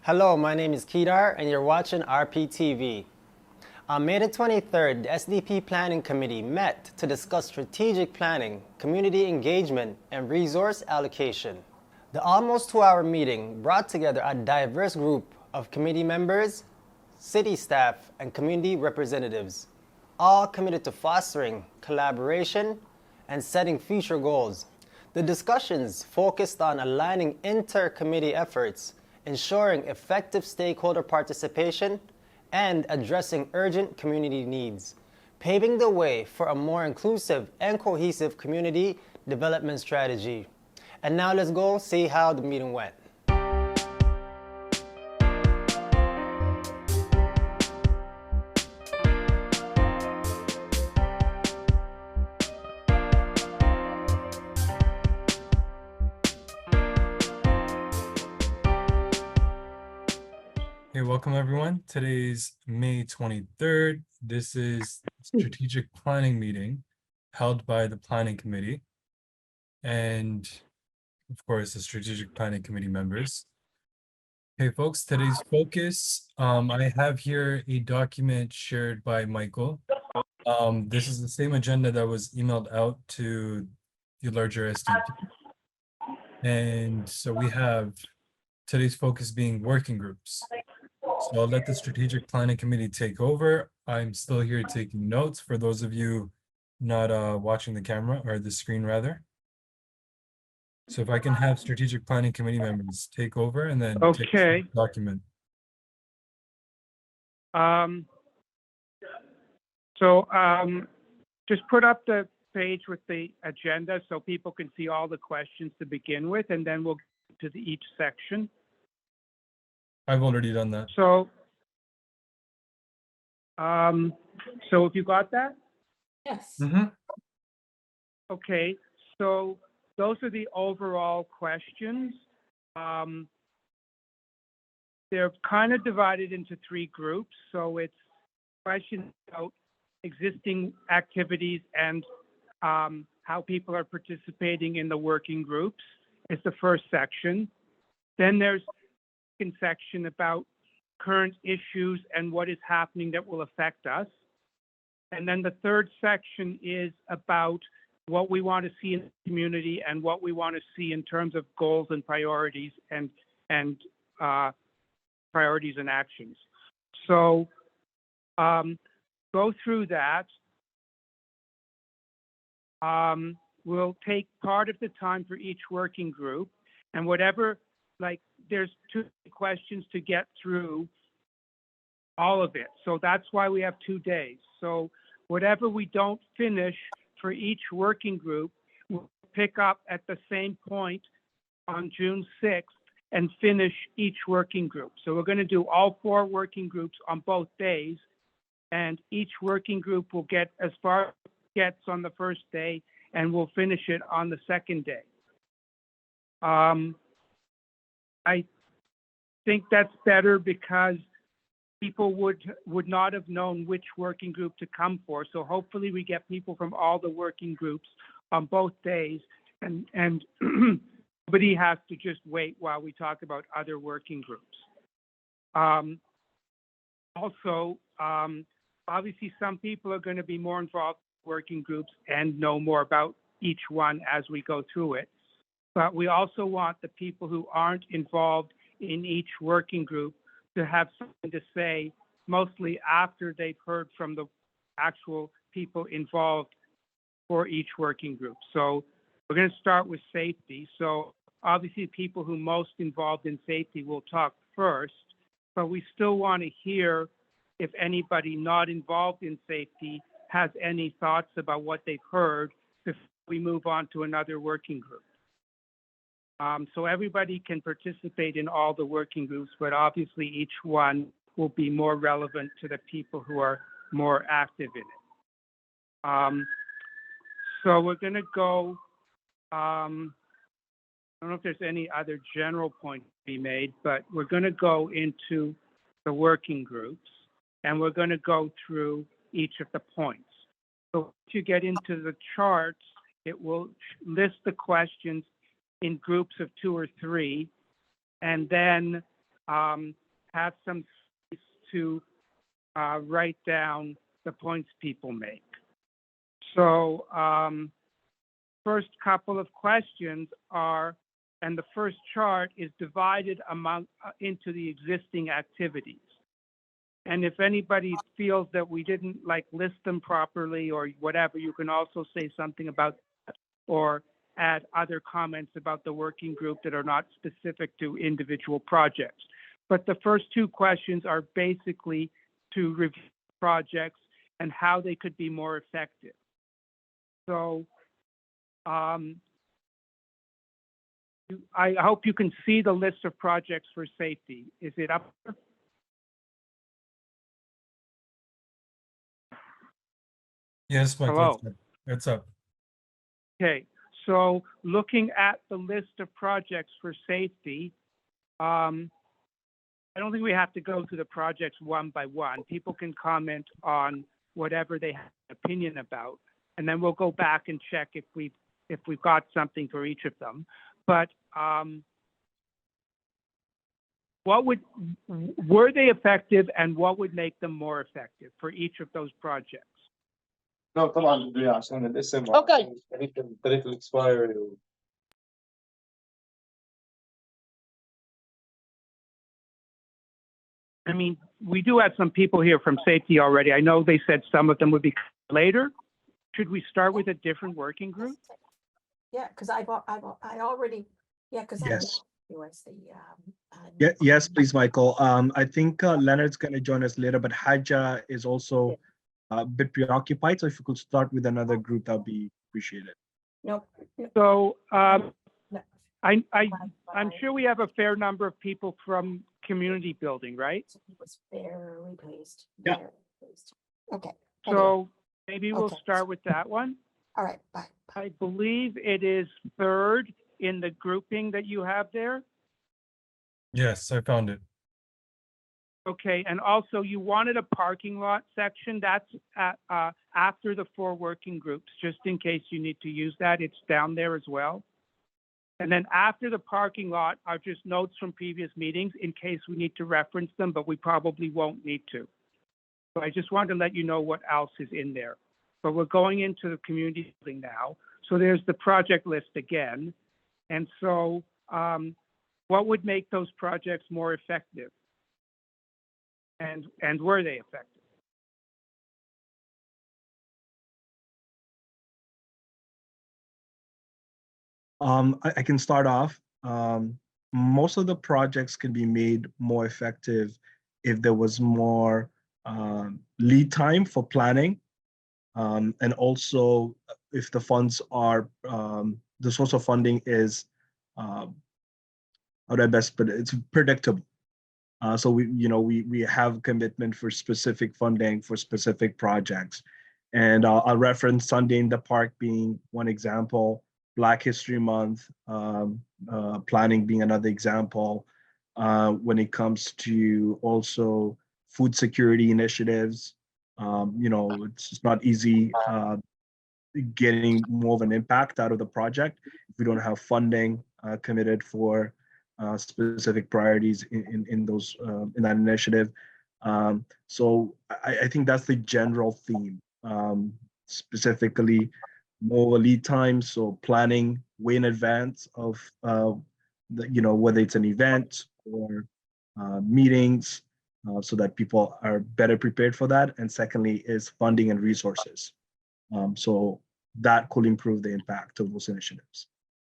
Hello, my name is Kedar, and you're watching rptv. On May the 23rd, the SDP Planning Committee met to discuss strategic planning, community engagement, and resource allocation. The almost 2-hour meeting brought together a diverse group of committee members, city staff, and community representatives, all committed to fostering collaboration and setting future goals. The discussions focused on aligning inter-committee efforts, ensuring effective stakeholder participation, and addressing urgent community needs, paving the way for a more inclusive and cohesive community development strategy. And now let's go see how the meeting went. Hey, welcome everyone. Today's May 23rd. This is strategic planning meeting held by the planning committee and of course the strategic planning committee members. Hey folks, today's focus, I have here a document shared by Michael. This is the same agenda that was emailed out to the larger SDP. And so we have today's focus being working groups. So I'll let the strategic planning committee take over. I'm still here taking notes for those of you not watching the camera or the screen rather. So if I can have strategic planning committee members take over and then take the document. Just put up the page with the agenda so people can see all the questions to begin with, and then we'll get to each section. I've already done that. So if you got that? Yes. Okay, so those are the overall questions. They're kind of divided into 3 groups. So it's questions about existing activities and how people are participating in the working groups is the first section. Then there's section about current issues and what is happening that will affect us. And then the third section is about what we want to see in the community and what we want to see in terms of goals and priorities and priorities and actions. So go through that. We'll take part of the time for each working group, and whatever, there's 2 questions to get through all of it. So that's why we have 2 days. So whatever we don't finish for each working group, we'll pick up at the same point on June 6th and finish each working group. So we're going to do all 4 working groups on both days, and each working group will get as far as it gets on the first day, and we'll finish it on the second day. I think that's better because people would not have known which working group to come for. So hopefully we get people from all the working groups on both days, and nobody has to just wait while we talk about other working groups. Obviously some people are going to be more involved in working groups and know more about each one as we go through it. But we also want the people who aren't involved in each working group to have something to say, mostly after they've heard from the actual people involved for each working group. So we're going to start with safety. So obviously people who most involved in safety will talk first, but we still want to hear if anybody not involved in safety has any thoughts about what they've heard before we move on to another working group. So everybody can participate in all the working groups, but obviously each one will be more relevant to the people who are more active in it. So we're going to go, I don't know if there's any other general point to be made, but we're going to go into the working groups, and we're going to go through each of the points. So once you get into the charts, it will list the questions in groups of 2 or 3, and then have some space to write down the points people make. So first couple of questions are, and the first chart is divided among into the existing activities. And if anybody feels that we didn't list them properly or whatever, you can also say something about that or add other comments about the working group that are not specific to individual projects. But the first two questions are basically to review projects and how they could be more effective. So I hope you can see the list of projects for safety. Is it up? Yes, Michael, Hello. it's up. Okay, so looking at the list of projects for safety, I don't think we have to go through the projects one by one. People can comment on whatever they have an opinion about, and then we'll go back and check if we've got something for each of them. But were they effective, and what would make them more effective for each of those projects? No طبعا بدي إياه عشان الاسم Okay. تاريخ الاكسبايري I mean, we do have some people here from safety already. I know they said some of them would be later. Should we start with a different working group? Yeah, because I already, yeah, because Yes. was the Yeah, yes, please, Michael. I think Leonard's going to join us later, but Haja is also a bit preoccupied. So if you could start with another group, that would be appreciated. Nope. So no. I'm sure we have a fair number of people from community building, right? So he was very pleased. Yeah. very pleased. Okay. So maybe we'll Okay. start with that one. All right, bye. I believe it is third in the grouping that you have there. Yes, I found it. Okay, and also you wanted a parking lot section. That's after the 4 working groups, just in case you need to use that. It's down there as well. And then after the parking lot are just notes from previous meetings in case we need to reference them, but we probably won't need to. So I just wanted to let you know what else is in there. But we're going into the community building now. So there's the project list again. And so what would make those projects more effective? And were they effective? I can start off. Most of the projects can be made more effective if there was more lead time for planning. And also if the funds are, the source of funding is, how do I best put it? It's predictable. So we have commitment for specific funding for specific projects. And I'll reference Sunday in the Park being one example, Black History Month planning being another example. When it comes to also food security initiatives, it's not easy getting more of an impact out of the project if we don't have funding committed for specific priorities in those in that initiative. So I think that's the general theme. Specifically, more lead time, so planning way in advance of whether it's an event or meetings, so that people are better prepared for that. And secondly, is funding and resources. So that could improve the impact of those initiatives.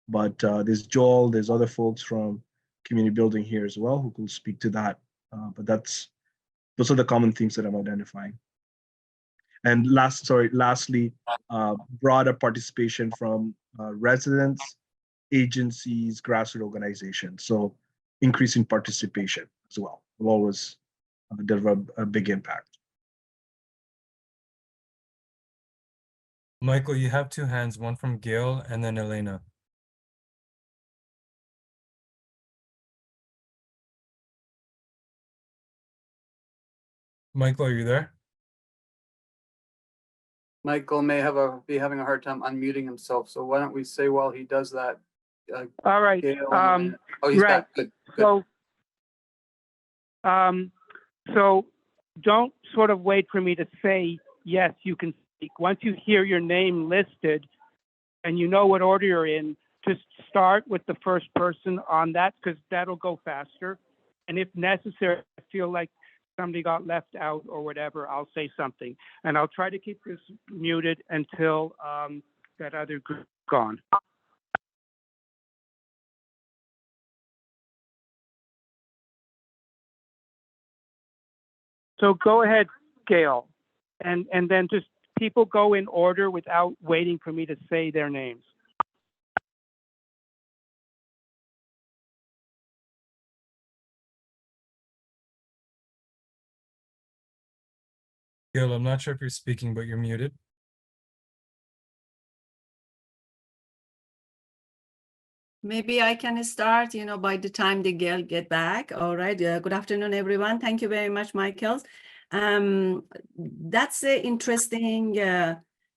But there's Joel, there's other folks from community building here as well who could speak to that. But those are the common themes that I'm identifying. And lastly, broader participation from residents, agencies, grassroots organizations. So increasing participation as well will always deliver a big impact. Michael, you have 2 hands, one from Gail and then Elena. Michael, are you there? Michael may be having a hard time unmuting himself, so why don't we say while he does that? All right. Gail and Elena- oh, he's right. back. Good. So So don't sort of wait for me to say, yes, you can speak. Once you hear your name listed and you know what order you're in, just start with the first person on that, because that'll go faster. And if necessary, I feel like somebody got left out or whatever, I'll say something. And I'll try to keep this muted until that other group is gone. So go ahead, Gail, and then just people go in order without waiting for me to say their names. Gail, I'm not sure if you're speaking, but you're muted. Maybe I can start, by the time the girl get back. All right. Good afternoon, everyone. Thank you very much, Michael. That's interesting,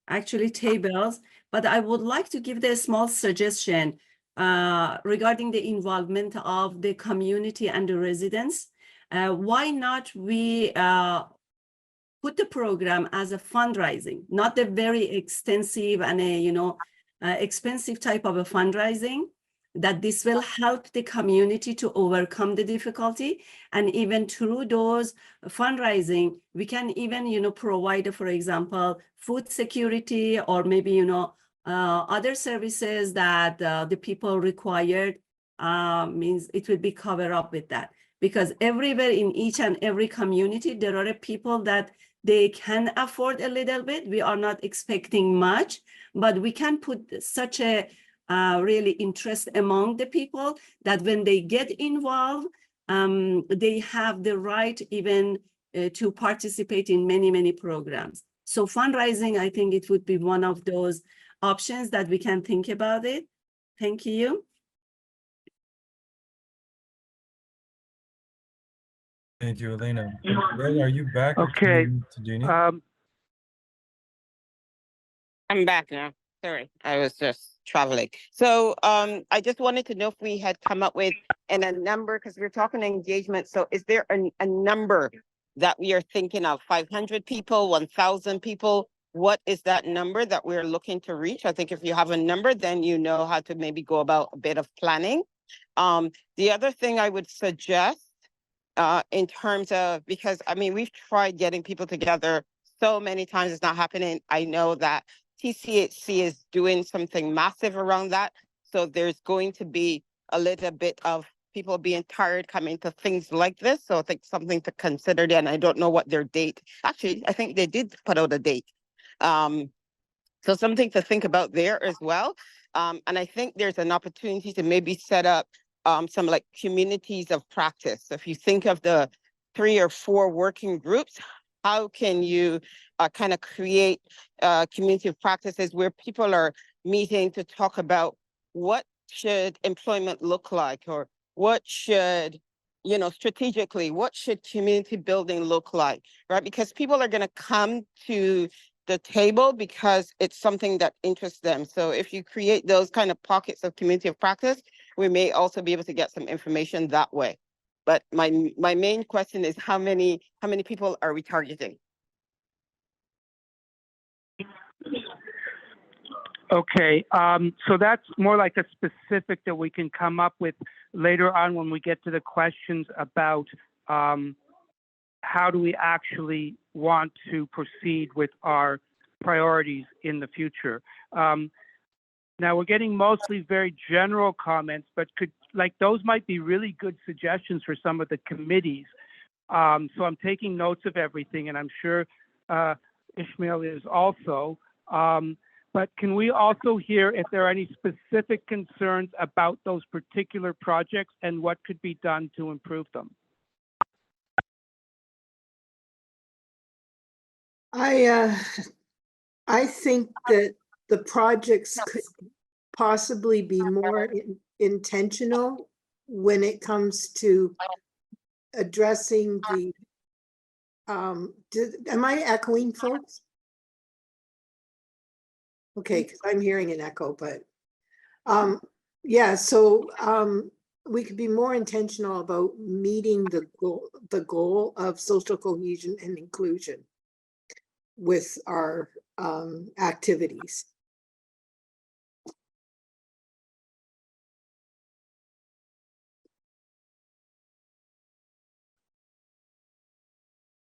actually, tables. But I would like to give the small suggestion regarding the involvement of the community and the residents. Why not we put the program as a fundraising, not a very extensive and expensive type of a fundraising, that this will help the community to overcome the difficulty. And even through those fundraising, we can even, provide, for example, food security, or maybe, other services that the people required, means it will be covered up with that. Because everywhere in each and every community, there are people that they can afford a little bit. We are not expecting much, but we can put such a really interest among the people that when they get involved, they have the right even to participate in many, many programs. So fundraising, I think it would be one of those options that we can think about it. Thank you. Thank you, Elena. Gail, are you back? Okay. I'm back now. Sorry, I was just traveling. So I just wanted to know if we had come up with a number, because we're talking engagement. So is there a number that we are thinking of? 500 people, 1,000 people? What is that number that we're looking to reach? I think if you have a number, then you know how to maybe go about a bit of planning. The other thing I would suggest in terms of, because I mean, we've tried getting people together so many times, it's not happening. I know that TCHC is doing something massive around that. So there's going to be a little bit of people being tired coming to things like this. So I think something to consider there. And I don't know what their date, actually, I think they did put out a date. So something to think about there as well. And I think there's an opportunity to maybe set up some like communities of practice. So if you think of the 3 or 4 working groups, how can you kind of create community of practices where people are meeting to talk about what should employment look like, or what should, strategically, what should community building look like, right? Because people are going to come to the table because it's something that interests them. So if you create those kind of pockets of community of practice, we may also be able to get some information that way. But my main question is how many people are we targeting? Okay, so that's more like a specific that we can come up with later on when we get to the questions about how do we actually want to proceed with our priorities in the future. Now we're getting mostly very general comments, but those might be really good suggestions for some of the committees. So I'm taking notes of everything, and I'm sure Ishmael is also. But can we also hear if there are any specific concerns about those particular projects and what could be done to improve them? I think that the projects could possibly be more intentional when it comes to addressing the, am I echoing, folks? Okay, because I'm hearing an echo, but yeah, so we could be more intentional about meeting the goal of social cohesion and inclusion with our activities.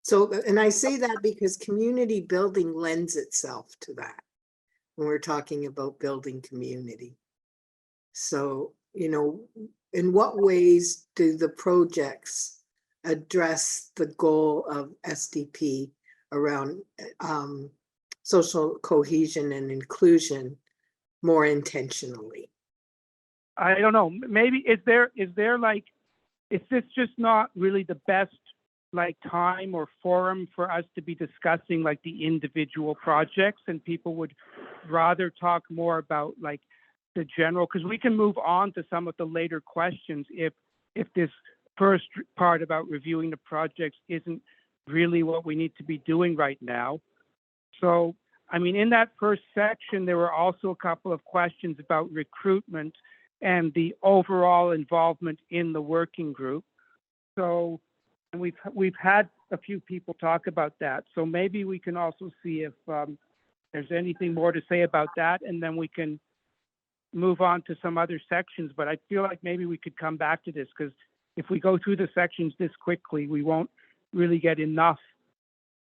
So, and I say that because community building lends itself to that when we're talking about building community. So, you know, in what ways do the projects address the goal of SDP around social cohesion and inclusion more intentionally? I don't know, maybe is there like, is this just not really the best like time or forum for us to be discussing like the individual projects, and people would rather talk more about like the general, because we can move on to some of the later questions if this first part about reviewing the projects isn't really what we need to be doing right now. So, I mean, in that first section, there were also a couple of questions about recruitment and the overall involvement in the working group. So, and we've had a few people talk about that. So maybe we can also see if there's anything more to say about that, and then we can move on to some other sections. But I feel like maybe we could come back to this, because if we go through the sections this quickly, we won't really get enough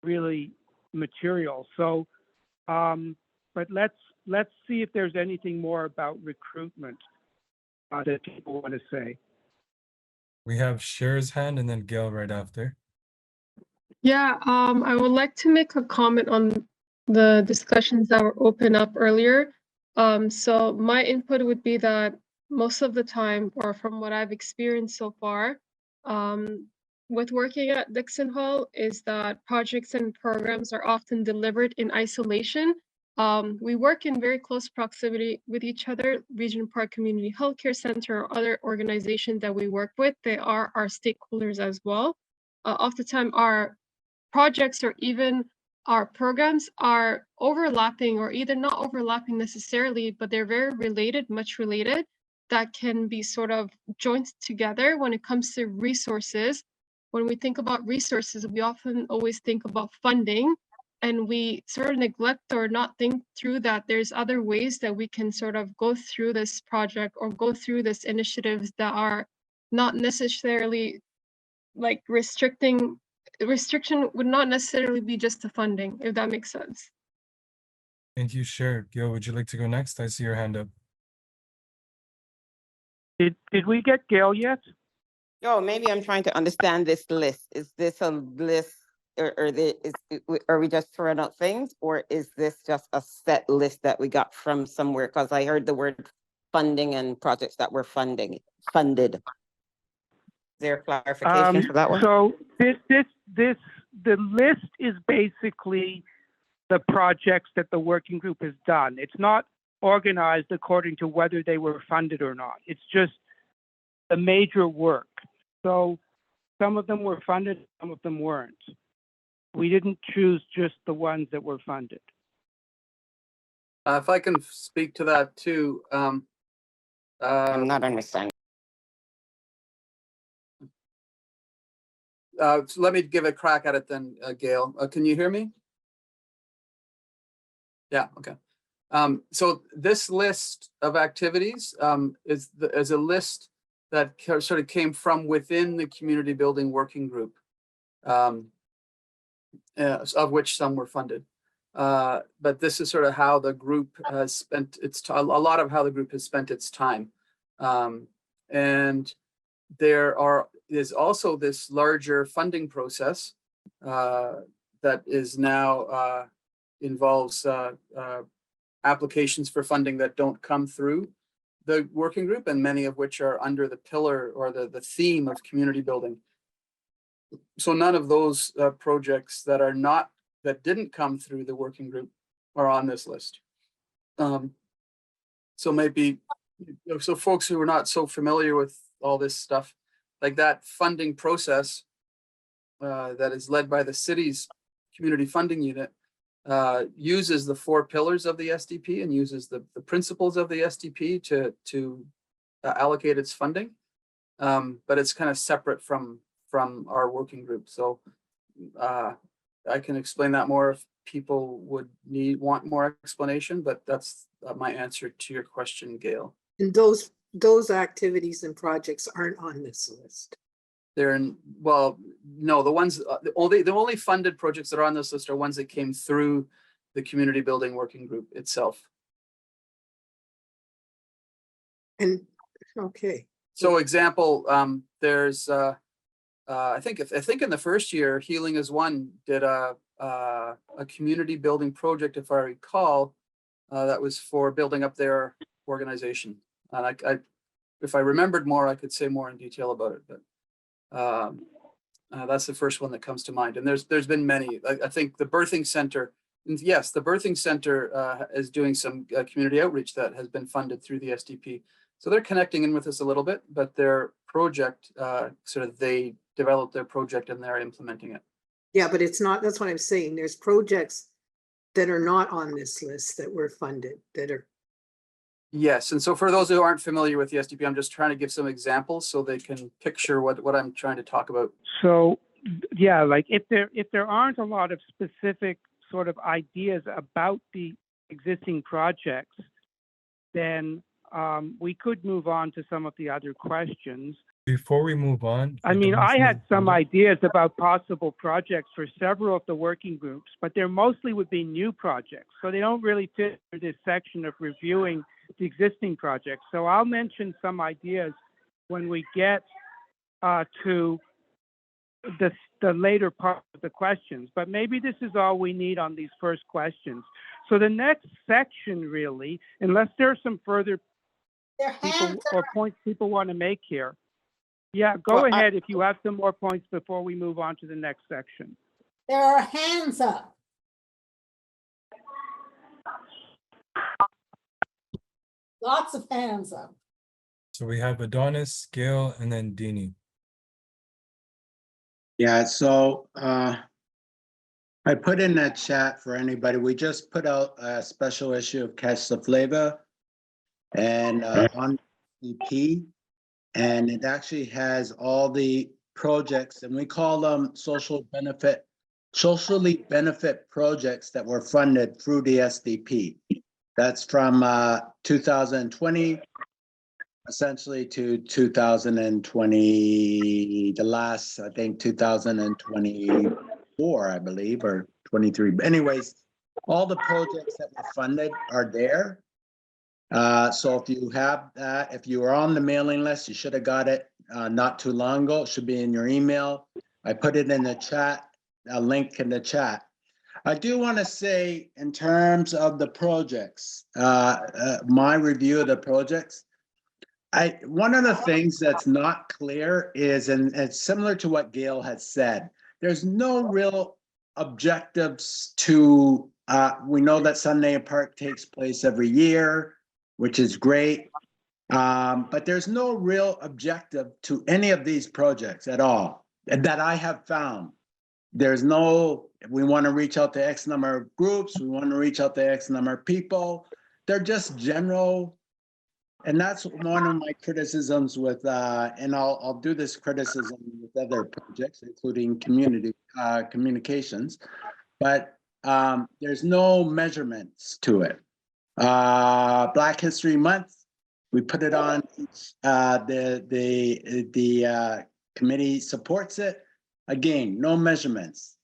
really material. So, but let's see if there's anything more about recruitment that people want to say. We have Cher's hand and then Gail right after. Yeah, I would like to make a comment on the discussions that were opened up earlier. So my input would be that most of the time, or from what I've experienced so far, with working at Dixon Hall, is that projects and programs are often delivered in isolation. We work in very close proximity with each other. Regent Park Community Healthcare Center or other organizations that we work with, they are our stakeholders as well. Oftentimes our projects or even our programs are overlapping, or either not overlapping necessarily, but they're very related, much related, that can be sort of joined together when it comes to resources. When we think about resources, we often always think about funding, and we sort of neglect or not think through that there's other ways that we can sort of go through this project or go through this initiatives that are not necessarily like restriction would not necessarily be just the funding, if that makes sense. Thank you, Cher. Gail, would you like to go next? I see your hand up. Did we get Gail yet? Oh, maybe I'm trying to understand this list. Is this a list, or are we just throwing out things, or is this just a set list that we got from somewhere? Because I heard the word funding and projects that were funded. Is there clarification for that one? So the list is basically the projects that the working group has done. It's not organized according to whether they were funded or not. It's just the major work. So some of them were funded, some of them weren't. We didn't choose just the ones that were funded. If I can speak to that too. I'm not understanding. So let me give a crack at it then, Gail. Can you hear me? Yeah, okay. So this list of activities is a list that sort of came from within the community building working group, of which some were funded. But this is sort of how the group has spent a lot of how the group has spent its time. And there is also this larger funding process that is now involves applications for funding that don't come through the working group, and many of which are under the pillar or the theme of community building. So none of those projects that didn't come through the working group are on this list. So maybe, so folks who are not so familiar with all this stuff, like that funding process that is led by the city's community funding unit, uses the 4 pillars of the SDP and uses the principles of the SDP to allocate its funding. but it's kind of separate from our working group. So I can explain that more if people would want more explanation, but that's my answer to your question, Gail. And those activities and projects aren't on this list. They're in, well, no, the ones, the only funded projects that are on this list are ones that came through the community building working group itself. And, okay, So example, there's, I think in the first year, Healing is One did a community building project, if I recall, that was for building up their organization. And I if I remembered more, I could say more in detail about it, but that's the first one that comes to mind. And there's been many. I think the Birthing Center, yes, the Birthing Center is doing some community outreach that has been funded through the SDP. So they're connecting in with us a little bit, but their project, sort of they developed their project and they're implementing it. yeah, but it's not, that's what I'm saying. There's projects that are not on this list that were funded, that are, Yes, and so for those who aren't familiar with the SDP, I'm just trying to give some examples so they can picture what I'm trying to talk about. So, yeah, like if there aren't a lot of specific sort of ideas about the existing projects, then we could move on to some of the other questions. Before we move on. I mean, I had some idea. ideas about possible projects for several of the working groups, but they're mostly would be new projects. So they don't really fit into this section of reviewing the existing projects. So I'll mention some ideas when we get to the later part of the questions, but maybe this is all we need on these first questions. So the next section really, unless there's some further people or points people want to make here. Yeah, go Well, ahead if you have some more points before we move on to the next section. There are hands up. Lots of hands up. So we have Adonis, Gail, and then Dini. Yeah, so I put in that chat for anybody. We just put out a special issue of Catch the Flavor and on EP, and it actually has all the projects, and we call them socially benefit projects that were funded through the SDP. That's from 2020 essentially to 2020, the last, I think 2024, I believe, or 23. But anyways, all the projects that were funded are there. So if you have that, if you were on the mailing list, you should have got it not too long ago. It should be in your email. I put it in the chat, a link in the chat. I do want to say in terms of the projects, my review of the projects, one of the things that's not clear is, and it's similar to what Gail has said, there's no real objectives to, we know that Sunday Park takes place every year, which is great. But there's no real objective to any of these projects at all that I have found. There's no, we want to reach out to X number of groups, we want to reach out to X number of people. They're just general. And that's one of my criticisms with, and I'll do this criticism with other projects, including community communications, but there's no measurements to it. Black History Month, we put it on, the committee supports it. Again, no measurements.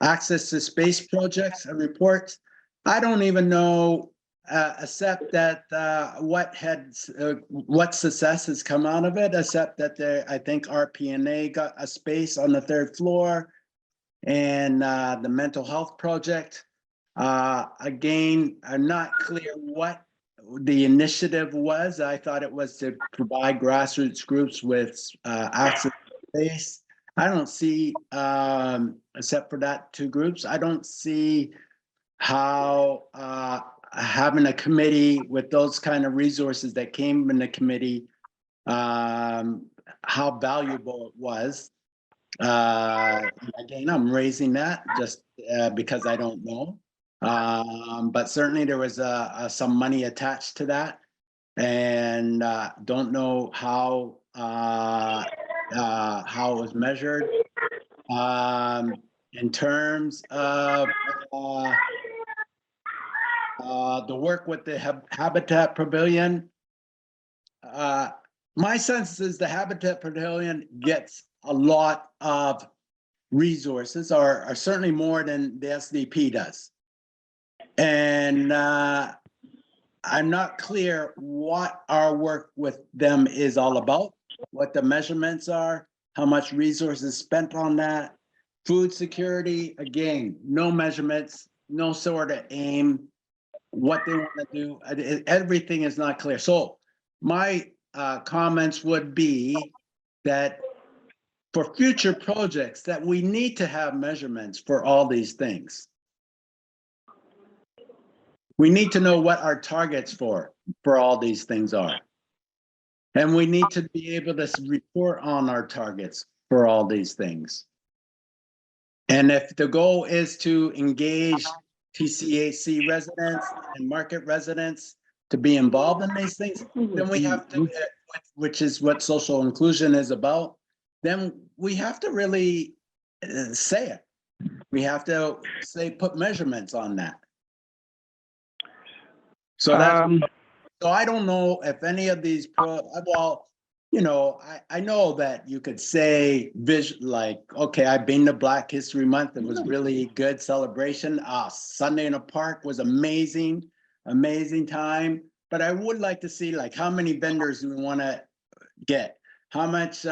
Access to space projects and reports. I don't even know, except that what success has come out of it, except that I think RPNA got a space on the 3rd floor, and the mental health project. Again, I'm not clear what the initiative was. I thought it was to provide grassroots groups with access to space. I don't see, except for that 2 groups, I don't see how having a committee with those kind of resources that came in the committee, how valuable it was. Again, I'm raising that just because I don't know. But certainly there was some money attached to that, and don't know how how it was measured. In terms of the work with the Habitat Pavilion, my sense is the Habitat Pavilion gets a lot of resources, or certainly more than the SDP does. And I'm not clear what our work with them is all about, what the measurements are, how much resources spent on that. Food security, again, no measurements, no sort of aim, what they want to do. Everything is not clear. So my comments would be that for future projects that we need to have measurements for all these things. We need to know what our targets for all these things are. And we need to be able to report on our targets for all these things. And if the goal is to engage TCAC residents and market residents to be involved in these things, then we have to, which is what social inclusion is about, then we have to really say it. We have to say, put measurements on that. So that's, so I don't know if any of these well, you know, I know that you could say like, okay, I've been to Black History Month. It was really good celebration. Sunday in the Park was amazing, amazing time. But I would like to see like how many vendors do we want to get? How much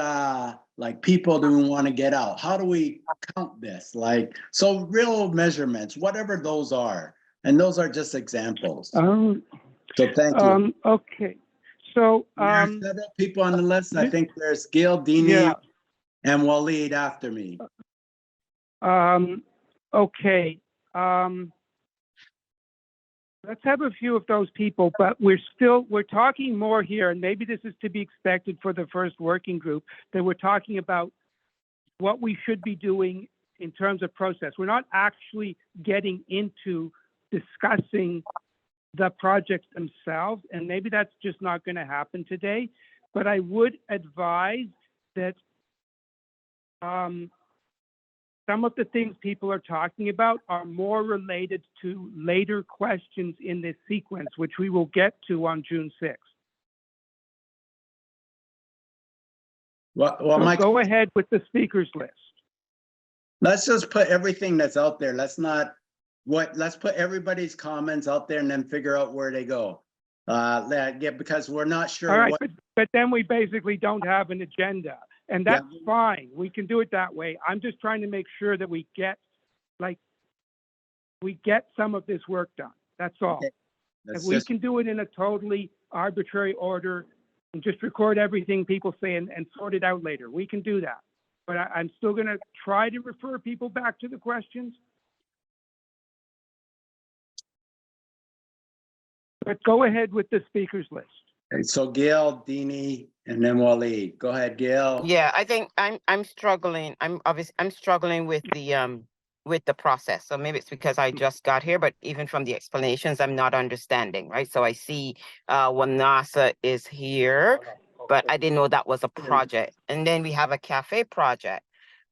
like people do we want to get out? How do we count this? Like, so real measurements, whatever those are. And those are just examples. So thank you. Okay. So There's several people on the list. I think there's Gail, Dini, and Waleed after me. Okay. Let's have a few of those people, but we're talking more here, and maybe this is to be expected for the first working group, that we're talking about what we should be doing in terms of process. We're not actually getting into discussing the projects themselves, and maybe that's just not going to happen today. But I would advise that some of the things people are talking about are more related to later questions in this sequence, which we will get to on June 6th. Well, So Mike, go ahead with the speakers list. let's just put everything that's out there. Let's put everybody's comments out there and then figure out where they go. Because we're not sure. All right, but then we basically don't have an agenda, and that's fine. We can do it that way. I'm just trying to make sure that we get some of this work done. That's all. Okay. If we can do it in a totally arbitrary order and just record everything people say and sort it out later, we can do that. But I'm still going to try to refer people back to the questions. But go ahead with the speakers list. Okay, so Gail, Dini, and then Waleed. Go ahead, Gail. Yeah, I think I'm struggling. I'm struggling with the process. So maybe it's because I just got here, but even from the explanations, I'm not understanding, right? So I see Wanasa is here, but I didn't know that was a project. And then we have a cafe project,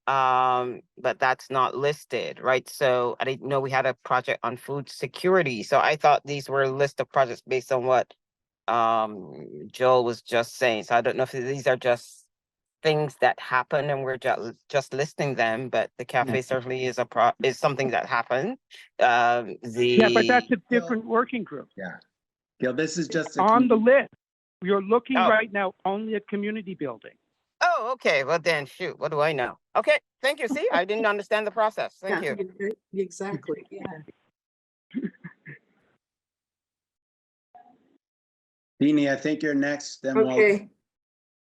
but that's not listed, right? So I didn't know we had a project on food security. So I thought these were a list of projects based on what Joel was just saying. So I don't know if these are just things that happen and we're just listing them, but the cafe certainly is is something that happened. Yeah, but that's a different working group. Yeah. Gail, this is just on the list. You're looking right now only at community building. Oh, okay. Well then, shoot, what do I know? Okay, thank you. See, I didn't understand the process. Thank you. Exactly, yeah. Dini, I think you're next. Then Okay.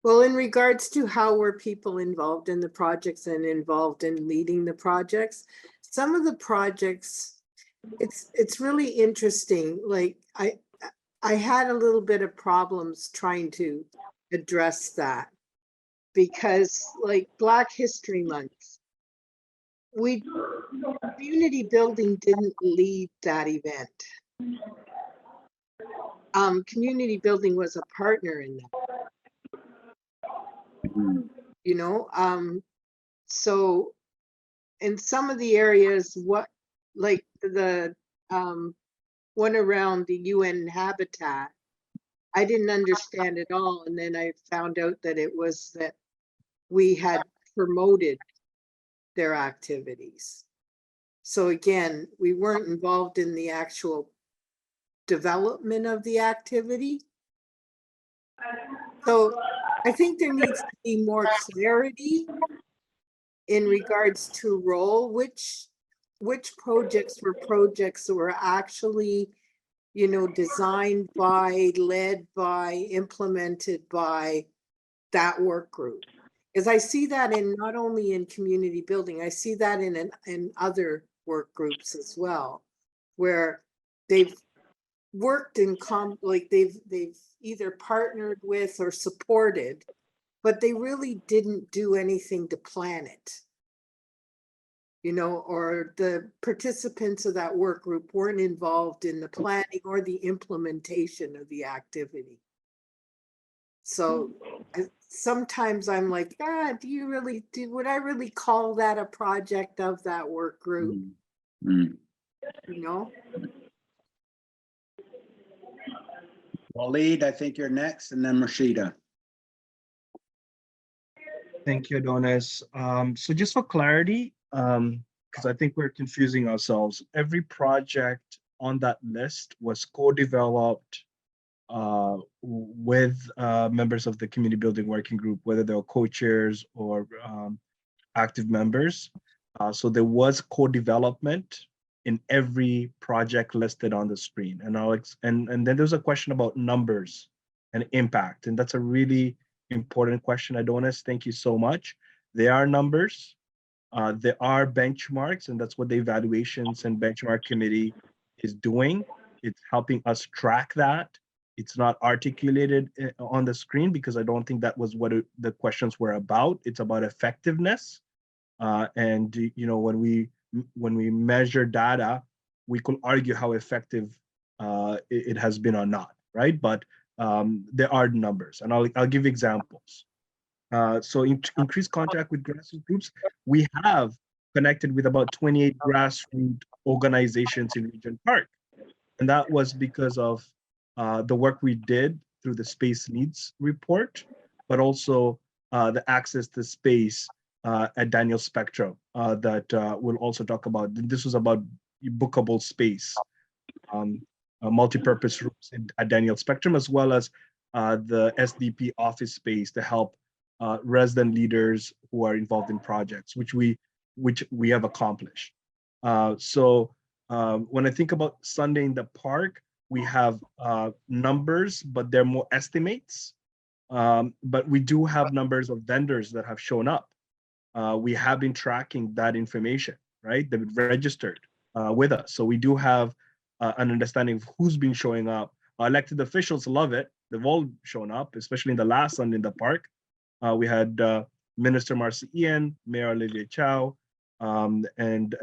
Well, in regards to how were people involved in the projects and involved in leading the projects, some of the projects, it's really interesting. Like I had a little bit of problems trying to address that because like Black History Month, community building didn't lead that event. Community building was a partner in that. Mhm. you know, so in some of the areas, like the one around the UN habitat, I didn't understand it all. And then I found out that it was that we had promoted their activities. So again, we weren't involved in the actual development of the activity. So I think there needs to be more clarity in regards to role, which projects were actually, you know, designed by, led by, implemented by that work group. Because I see that in not only in community building, I see that in other work groups as well, where they've worked in like they've either partnered with or supported, but they really didn't do anything to plan it. You know, or the participants of that work group weren't involved in the planning or the implementation of the activity. So sometimes I'm like, would I really call that a project of that work group? Mm. You know? Waleed, I think you're next, and then Rashida. Thank you, Adonis. So just for clarity, because I think we're confusing ourselves, every project on that list was co-developed with members of the community building working group, whether they were co-chairs or active members. So there was co-development in every project listed on the screen. And then there's a question about numbers and impact. And that's a really important question, Adonis. Thank you so much. There are numbers, there are benchmarks, and that's what the evaluations and benchmark committee is doing. It's helping us track that. It's not articulated on the screen because I don't think that was what the questions were about. It's about effectiveness. And you know, when we measure data, we could argue how effective it has been or not, right? But there are numbers, and I'll give examples. So increased contact with grassroots groups. We have connected with about 28 grassroots organizations in Regent Park, and that was because of the work we did through the Space Needs report, but also the access to space at Daniel Spectrum that we'll also talk about. This was about bookable space, multi-purpose rooms at Daniel Spectrum, as well as the SDP office space to help resident leaders who are involved in projects, which we have accomplished. So when I think about Sunday in the Park, we have numbers, but they're more estimates. But we do have numbers of vendors that have shown up. We have been tracking that information, right? They've registered with us. So we do have an understanding of who's been showing up. Elected officials love it. They've all shown up, especially in the last Sunday in the Park. We had Minister Marcy Ian, Mayor Olivia Chow, and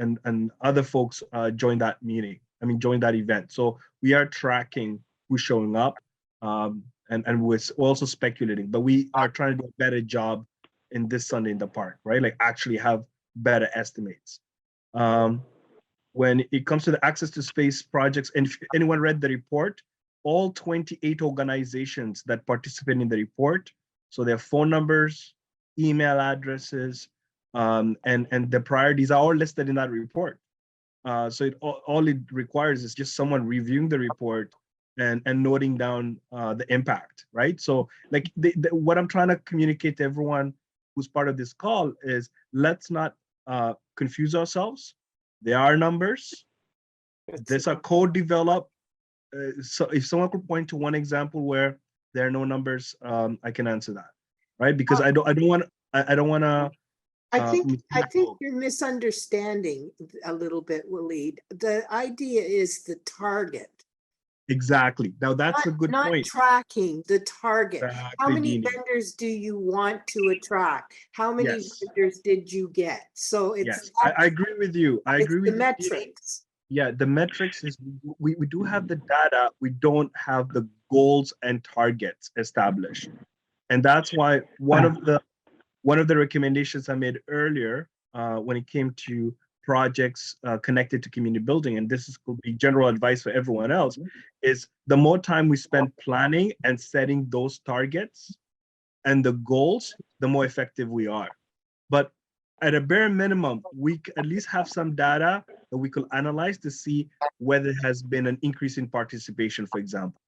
other folks join that meeting. Join that event. So we are tracking who's showing up, and we're also speculating, but we are trying to do a better job in this Sunday in the Park, right? Like actually have better estimates. When it comes to the access to space projects, and if anyone read the report, all 28 organizations that participate in the report, so their phone numbers, email addresses, and the priorities are all listed in that report. So all it requires is just someone reviewing the report and noting down the impact, right? So like what I'm trying to communicate to everyone who's part of this call is let's not confuse ourselves. There are numbers. These are co-developed. So if someone could point to one example where there are no numbers, I can answer that, right? Because I don't want to. I think you're misunderstanding a little bit, Waleed. The idea is the target. Exactly. Now that's a good not point. Tracking the target. Exactly, How many Dini. vendors do you want to attract? How many vendors did you get? So it's Yes, I agree with you. I agree with the you, Dini. metrics. Yeah, the metrics is we do have the data. We don't have the goals and targets established. And that's why one of the one of the recommendations I made earlier when it came to projects connected to community building, and this could be general advice for everyone else, is the more time we spend planning and setting those targets and the goals, the more effective we are. But at a bare minimum, we at least have some data that we could analyze to see whether there has been an increase in participation, for example,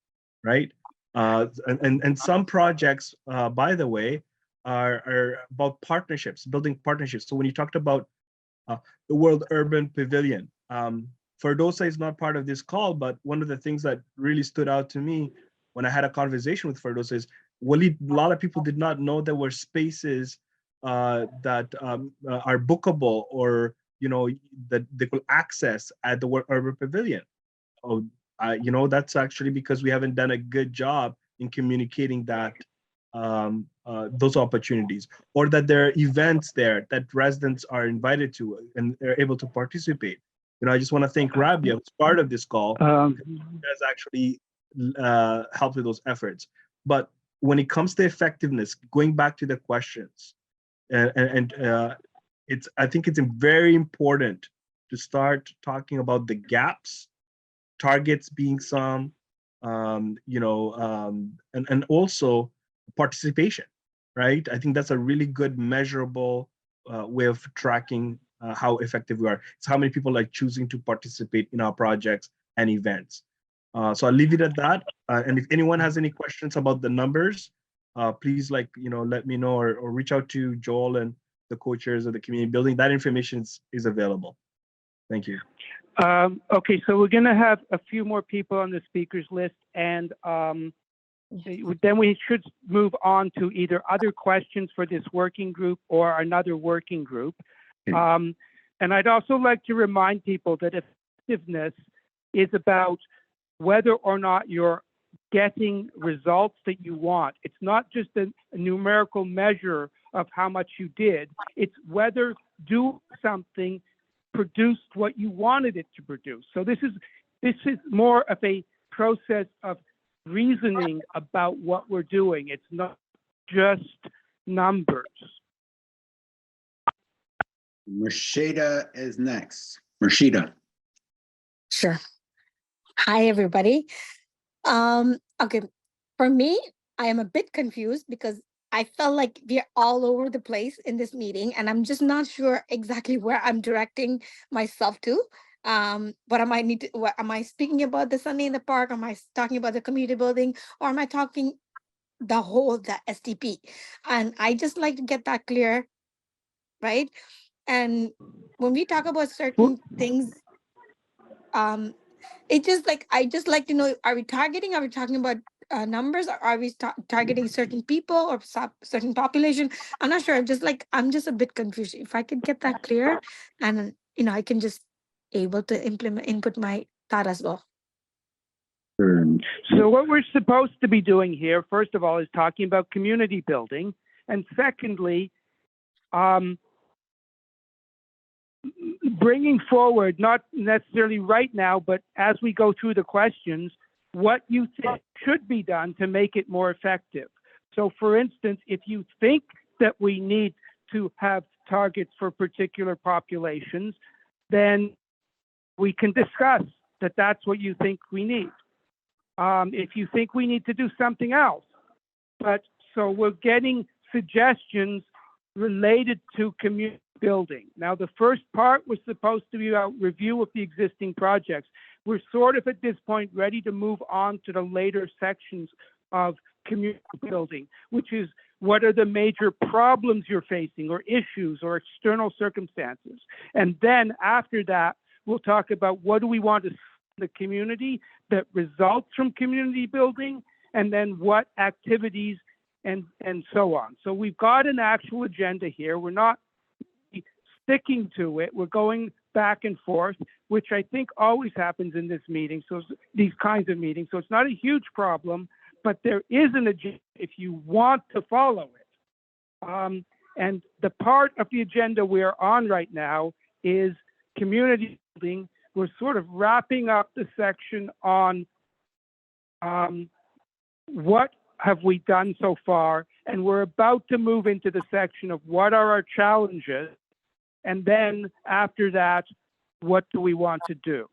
right? And some projects, by the way, are about partnerships, building partnerships. So when you talked about the World Urban Pavilion, Ferdosa is not part of this call, but one of the things that really stood out to me when I had a conversation with Ferdosa is, Walid, a lot of people did not know there were spaces that are bookable, or that they could access at the World Urban Pavilion. Oh, that's actually because we haven't done a good job in communicating that those opportunities, or that there are events there that residents are invited to and they're able to participate. I just want to thank Rabia, who's part of this call, has actually helped with those efforts. But when it comes to effectiveness, going back to the questions, I think it's very important to start talking about the gaps, targets being some, and also participation, right? I think that's a really good measurable way of tracking how effective we are. It's how many people are choosing to participate in our projects and events. So I'll leave it at that. And if anyone has any questions about the numbers, please let me know, or reach out to Joel and the co-chairs of the community building. That information is available. Thank you. Okay, so we're going to have a few more people on the speakers list, and then we should move on to either other questions for this working group or another working group. And I'd also like to remind people that effectiveness is about whether or not you're getting results that you want. It's not just a numerical measure of how much you did. It's whether do something produced what you wanted it to produce. So this is more of a process of reasoning about what we're doing. It's not just numbers. Rashida is next. Rashida. Sure. Hi, everybody. Okay, for me, I am a bit confused because I felt like we're all over the place in this meeting, and I'm just not sure exactly where I'm directing myself to. What am I speaking about the Sunday in the Park? Am I talking about the community building, or am I talking the SDP? And I just like to get that clear, right? And when we talk about certain things, I just like to know, are we talking about numbers, or are we targeting certain people or certain population? I'm not sure. I'm just a bit confused. If I could get that clear, and I can just able to input my thought as well. So what we're supposed to be doing here, first of all, is talking about community building, and secondly, bringing forward, not necessarily right now, but as we go through the questions, what you think should be done to make it more effective. So for instance, if you think that we need to have targets for particular populations, then we can discuss that that's what you think we need. If you think we need to do something else. So we're getting suggestions related to community building. Now, the first part was supposed to be a review of the existing projects. We're sort of at this point ready to move on to the later sections of community building, which is what are the major problems you're facing, or issues, or external circumstances. And then after that, we'll talk about what do we want to see in the community that results from community building, and then what activities and so on. So we've got an actual agenda here. We're not sticking to it. We're going back and forth, which I think always happens in this meeting. So these kinds of meetings. So it's not a huge problem, but there is an agenda if you want to follow it. And the part of the agenda we're on right now is community building. We're sort of wrapping up the section on what have we done so far, And we're about to move into the section of what are our challenges? And then after that, what do we want to do?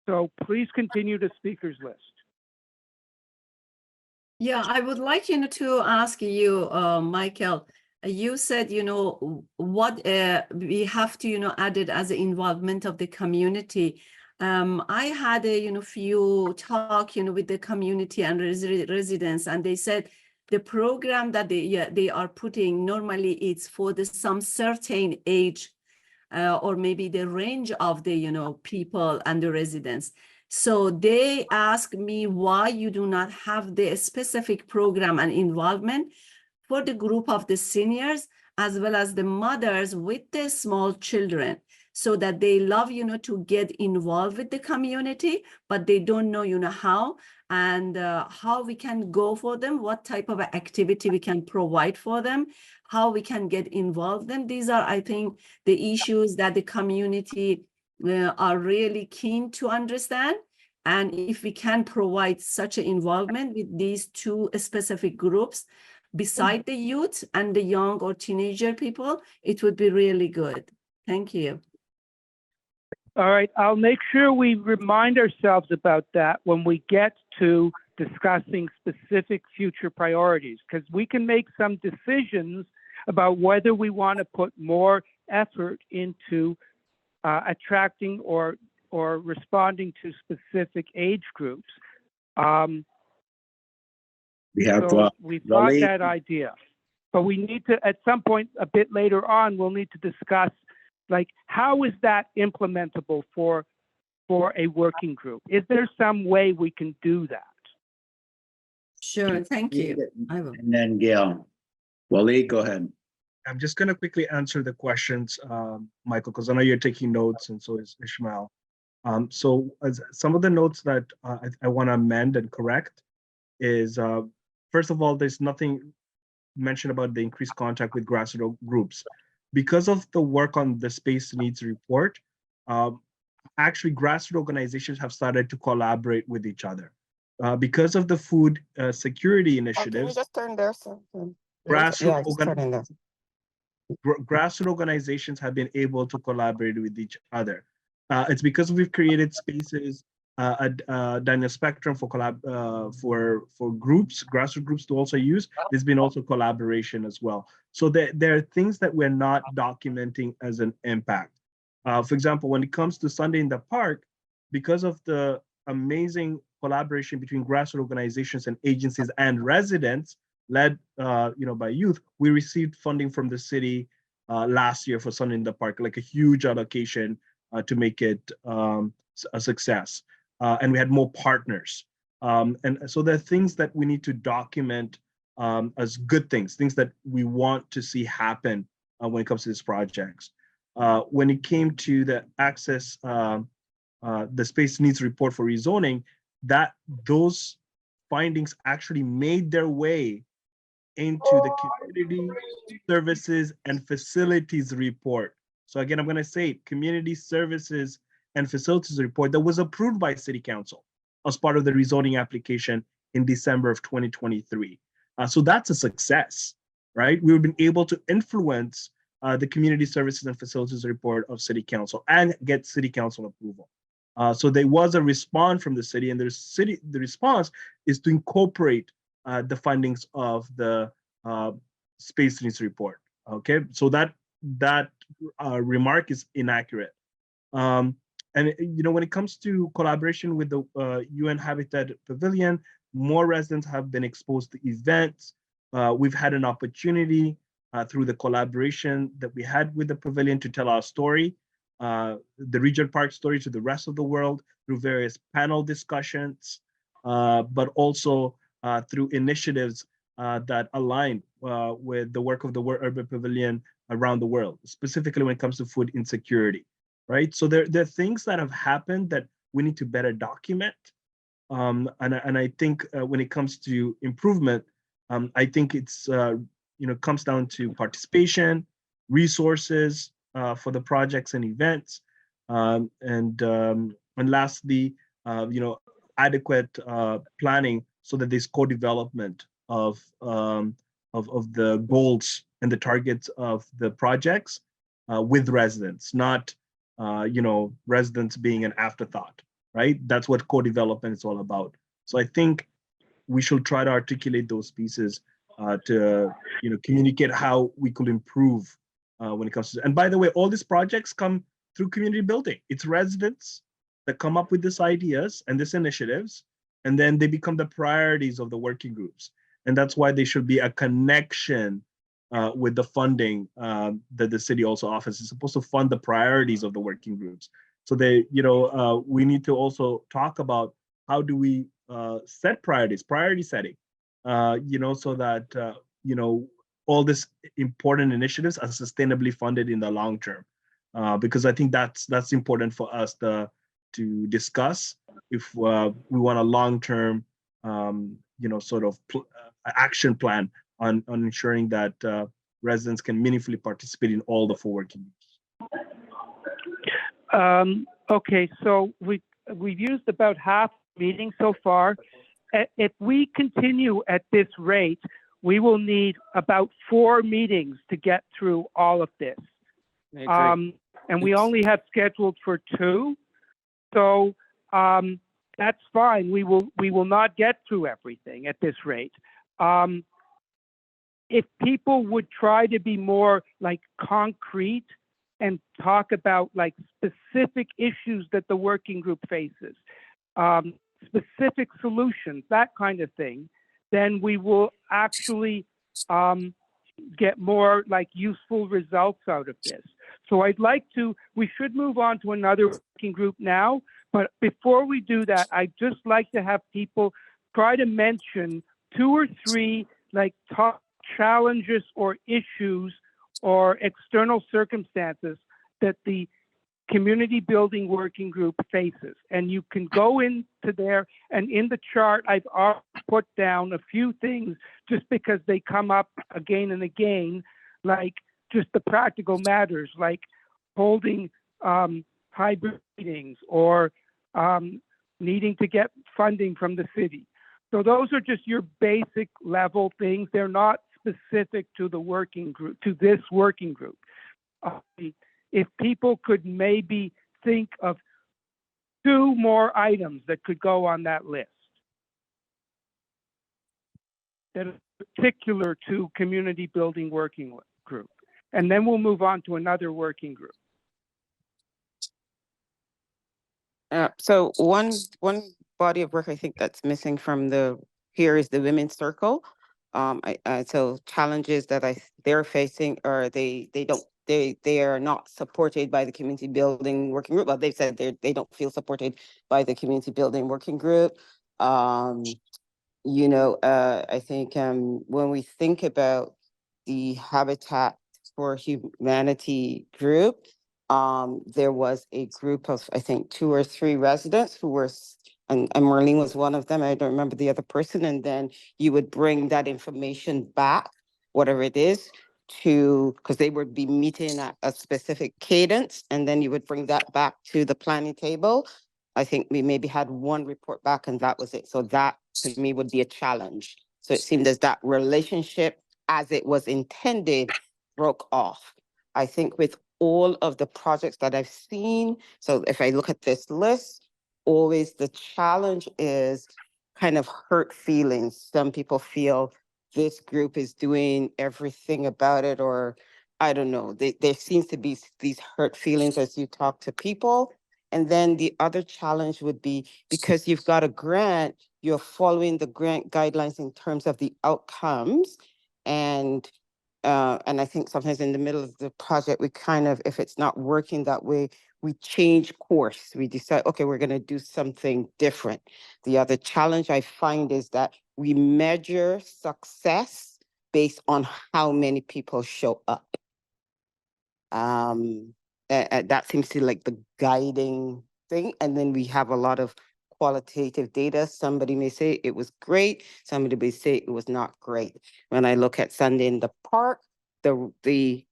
So please continue the speakers list. Yeah, I would like, to ask you, Michael, you said, what we have to, add it as an involvement of the community. I had a, few talk, with the community and residents, and they said the program that they are putting, normally it's for some certain age or maybe the range of the, people and the residents. So they asked me why you do not have the specific program and involvement for the group of the seniors as well as the mothers with the small children, so that they love, to get involved with the community, but they don't know, how, and how we can go for them, what type of activity we can provide for them, how we can get involved. And these are, I think, the issues that the community are really keen to understand. And if we can provide such an involvement with these two specific groups, beside the youth and the young or teenager people, it would be really good. Thank you. All right, I'll make sure we remind ourselves about that when we get to discussing specific future priorities, because we can make some decisions about whether we want to put more effort into attracting or responding to specific age groups. We have, So we've got Waleed. that idea, but we need to, at some point a bit later on, we'll need to discuss, like, how is that implementable for a working group? Is there some way we can do that? Sure, thank you. I will. And then Gail. Waleed, go ahead. I'm just going to quickly answer the questions, Michael, because I know you're taking notes, and so is Ishmael. So as some of the notes that I want to amend and correct is, first of all, there's nothing mentioned about the increased contact with grassroots groups. Because of the work on the space needs report, actually grassroots organizations have started to collaborate with each other. Because of the food security Can you initiatives, just turn there? So, grassroots just turn in there. grassroots organizations have been able to collaborate with each other. It's because we've created spaces down the spectrum for groups, grassroots groups to also use. There's been also collaboration as well. So there are things that we're not documenting as an impact. For example, when it comes to Sunday in the Park, because of the amazing collaboration between grassroots organizations and agencies and residents, led by youth, we received funding from the city last year for Sunday in the Park, like a huge allocation to make it a success. And we had more partners. And so there are things that we need to document as good things that we want to see happen when it comes to these projects. When it came to the access, the space needs report for rezoning, those findings actually made their way into the community services and facilities report. So again, I'm going to say community services and facilities report that was approved by City Council as part of the rezoning application in December of 2023. So that's a success, right? We've been able to influence the community services and facilities report of City Council and get City Council approval. So there was a response from the city, and the response is to incorporate the findings of the space needs report. Okay, so that remark is inaccurate. And when it comes to collaboration with the UN Habitat Pavilion, more residents have been exposed to events. We've had an opportunity through the collaboration that we had with the pavilion to tell our story, the Regent Park story, to the rest of the world through various panel discussions, but also through initiatives that align with the work of the World Urban Pavilion around the world, specifically when it comes to food insecurity, right? So there are things that have happened that we need to better document. And I think when it comes to improvement, I think it's comes down to participation, resources for the projects and events, and lastly, adequate planning so that there's co-development of of the goals and the targets of the projects with residents, not residents being an afterthought, right? That's what co-development is all about. So I think we should try to articulate those pieces to communicate how we could improve when it comes to. And by the way, all these projects come through community building. It's residents that come up with these ideas and these initiatives, and then they become the priorities of the working groups. And that's why there should be a connection with the funding that the city also offers. It's supposed to fund the priorities of the working groups. So we need to also talk about how do we set priority setting, so that, all these important initiatives are sustainably funded in the long term. Because I think that's important for us to discuss if we want a long-term, action plan on ensuring that residents can meaningfully participate in all the 4 working groups. Okay, so we've used about half the meeting so far. If we continue at this rate, we will need about 4 meetings to get through all of this. And we only have scheduled for 2. So that's fine. We will not get through everything at this rate. If people would try to be more like concrete and talk about like specific issues that the working group faces, specific solutions, that kind of thing, then we will actually get more like useful results out of this. So we should move on to another working group now, but before we do that, I'd just like to have people try to mention 2 or 3 like top challenges or issues or external circumstances that the community building working group faces. And you can go into there, and in the chart, I've put down a few things just because they come up again and again, like just the practical matters, like holding hybrid meetings or needing to get funding from the city. So those are just your basic level things. They're not specific to the working group, to this working group. If people could maybe think of 2 more items that could go on that list that are particular to community building working group, and then we'll move on to another working group. So one body of work I think that's missing from here is the women's circle. So challenges that they're facing, or they are not supported by the community building working group. Well, they've said they don't feel supported by the community building working group. I think when we think about the Habitat for Humanity group, there was a group of, I think, 2 or 3 residents who were, and Marlene was one of them. I don't remember the other person. And then you would bring that information back, whatever it is, because they would be meeting at a specific cadence, and then you would bring that back to the planning table. I think we maybe had 1 report back, and that was it. So that to me would be a challenge. So it seemed as that relationship, as it was intended, broke off. I think with all of the projects that I've seen, so if I look at this list, always the challenge is kind of hurt feelings. Some people feel this group is doing everything about it, or I don't know. There seems to be these hurt feelings as you talk to people. And then the other challenge would be, because you've got a grant, you're following the grant guidelines in terms of the outcomes. And I think sometimes in the middle of the project, we kind of, if it's not working that way, we change course. We decide, okay, we're going to do something different. The other challenge I find is that we measure success based on how many people show up. That seems to be like the guiding thing. And then we have a lot of qualitative data. Somebody may say it was great. Somebody may say it was not great. When I look at Sunday in the Park, the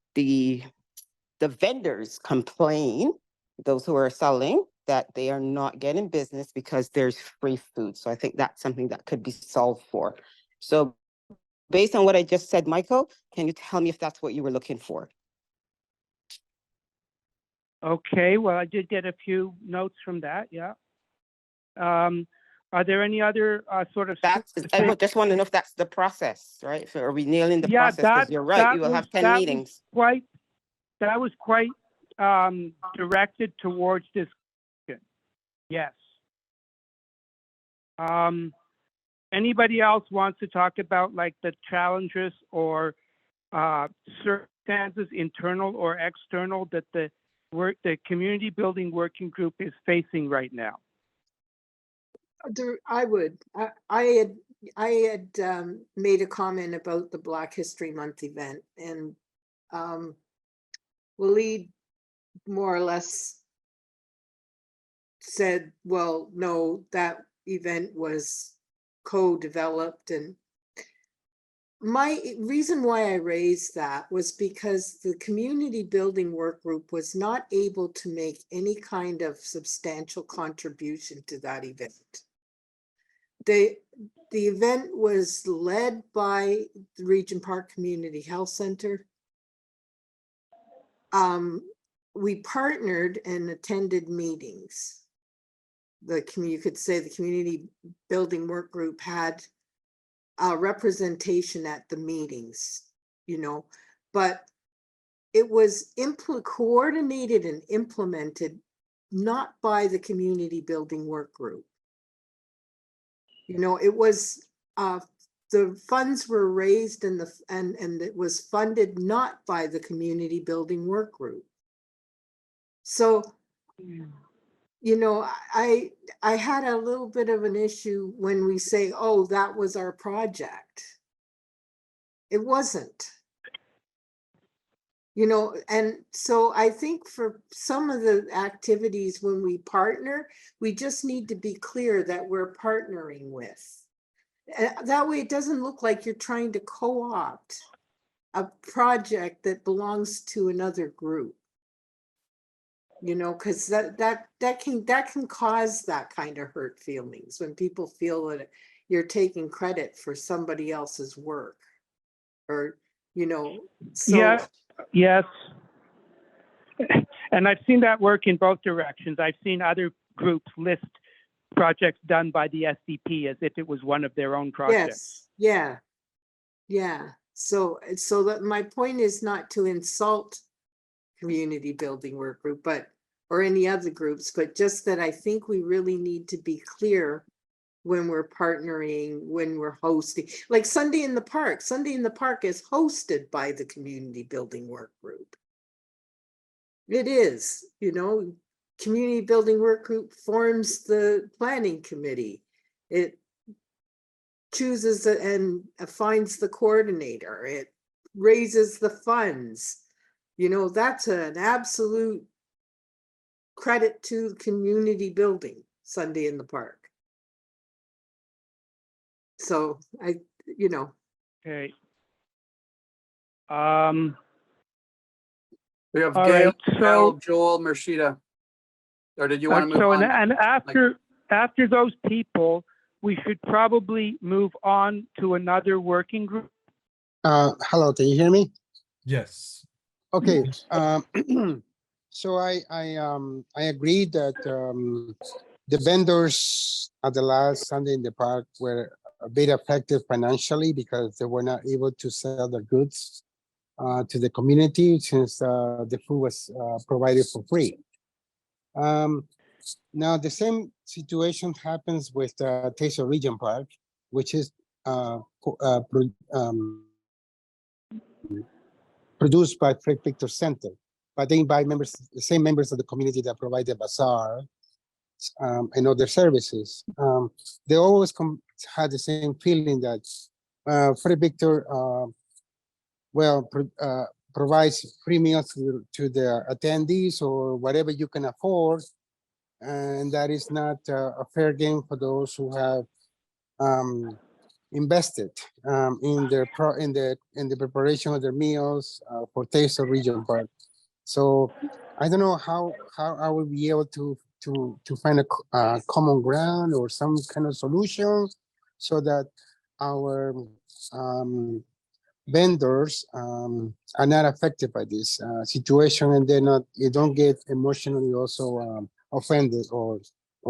vendors complain, those who are selling, that they are not getting business because there's free food. So I think that's something that could be solved for. So based on what I just said, Michael, can you tell me if that's what you were looking for? Okay, well, I did get a few notes from that, yeah. Are there any other sort of I specific? just want to know if that's the process, right? So are we nailing the Yeah, process? Because you're right, you will have 10 meetings. That was quite directed towards this. Yes. Anybody else wants to talk about like the challenges or circumstances, internal or external, that the community building working group is facing right now? I would. I had made a comment about the Black History Month event, and Waleed more or less said, well, no, that event was co-developed. And my reason why I raised that was because the community building work group was not able to make any kind of substantial contribution to that event. The event was led by the Regent Park Community Health Center. We partnered and attended meetings. You could say the community building work group had a representation at the meetings, you know, but it was coordinated and implemented not by the community building work group. You know, it was the funds were raised and it was funded not by the community building work group. So, you know, I had a little bit of an issue when we say, oh, that was our project. It wasn't. You know, and so I think for some of the activities when we partner, we just need to be clear that we're partnering with. That way it doesn't look like you're trying to co-opt a project that belongs to another group. You know, because that can cause that kind of hurt feelings when people feel that you're taking credit for somebody else's work, or, you know, so. Yeah, yes. And I've seen that work in both directions. I've seen other groups list projects done by the SDP as if it was one of their own projects. Yes, yeah. So that my point is not to insult community building work group, or any other groups, but just that I think we really need to be clear when we're partnering, when we're hosting, like Sunday in the Park. Sunday in the Park is hosted by the community building work group. It is, you know, community building work group forms the planning committee. It chooses and finds the coordinator. It raises the funds. You know, that's an absolute credit to community building, Sunday in the Park. So you know. Okay. We have All Gail, right, so- Mel, Joel, Mershida. Or did you want to move So, on? and after those people, we should probably move on to another working group. Hello, can you hear me? Yes. Okay. So I agree that the vendors at the last Sunday in the Park were a bit affected financially because they were not able to sell their goods to the community since the food was provided for free. Now the same situation happens with Taste of Regent Park, which is produced by Fred Victor Center, but they invite members, the same members of the community that provide the bazaar and other services. They always had the same feeling that Fred Victor, provides free meals to the attendees or whatever you can afford, and that is not a fair game for those who have invested in the preparation of their meals for Taste of Regent Park. So I don't know how I will be able to find a common ground or some kind of solution so that our vendors are not affected by this situation, and you don't get emotionally also offended or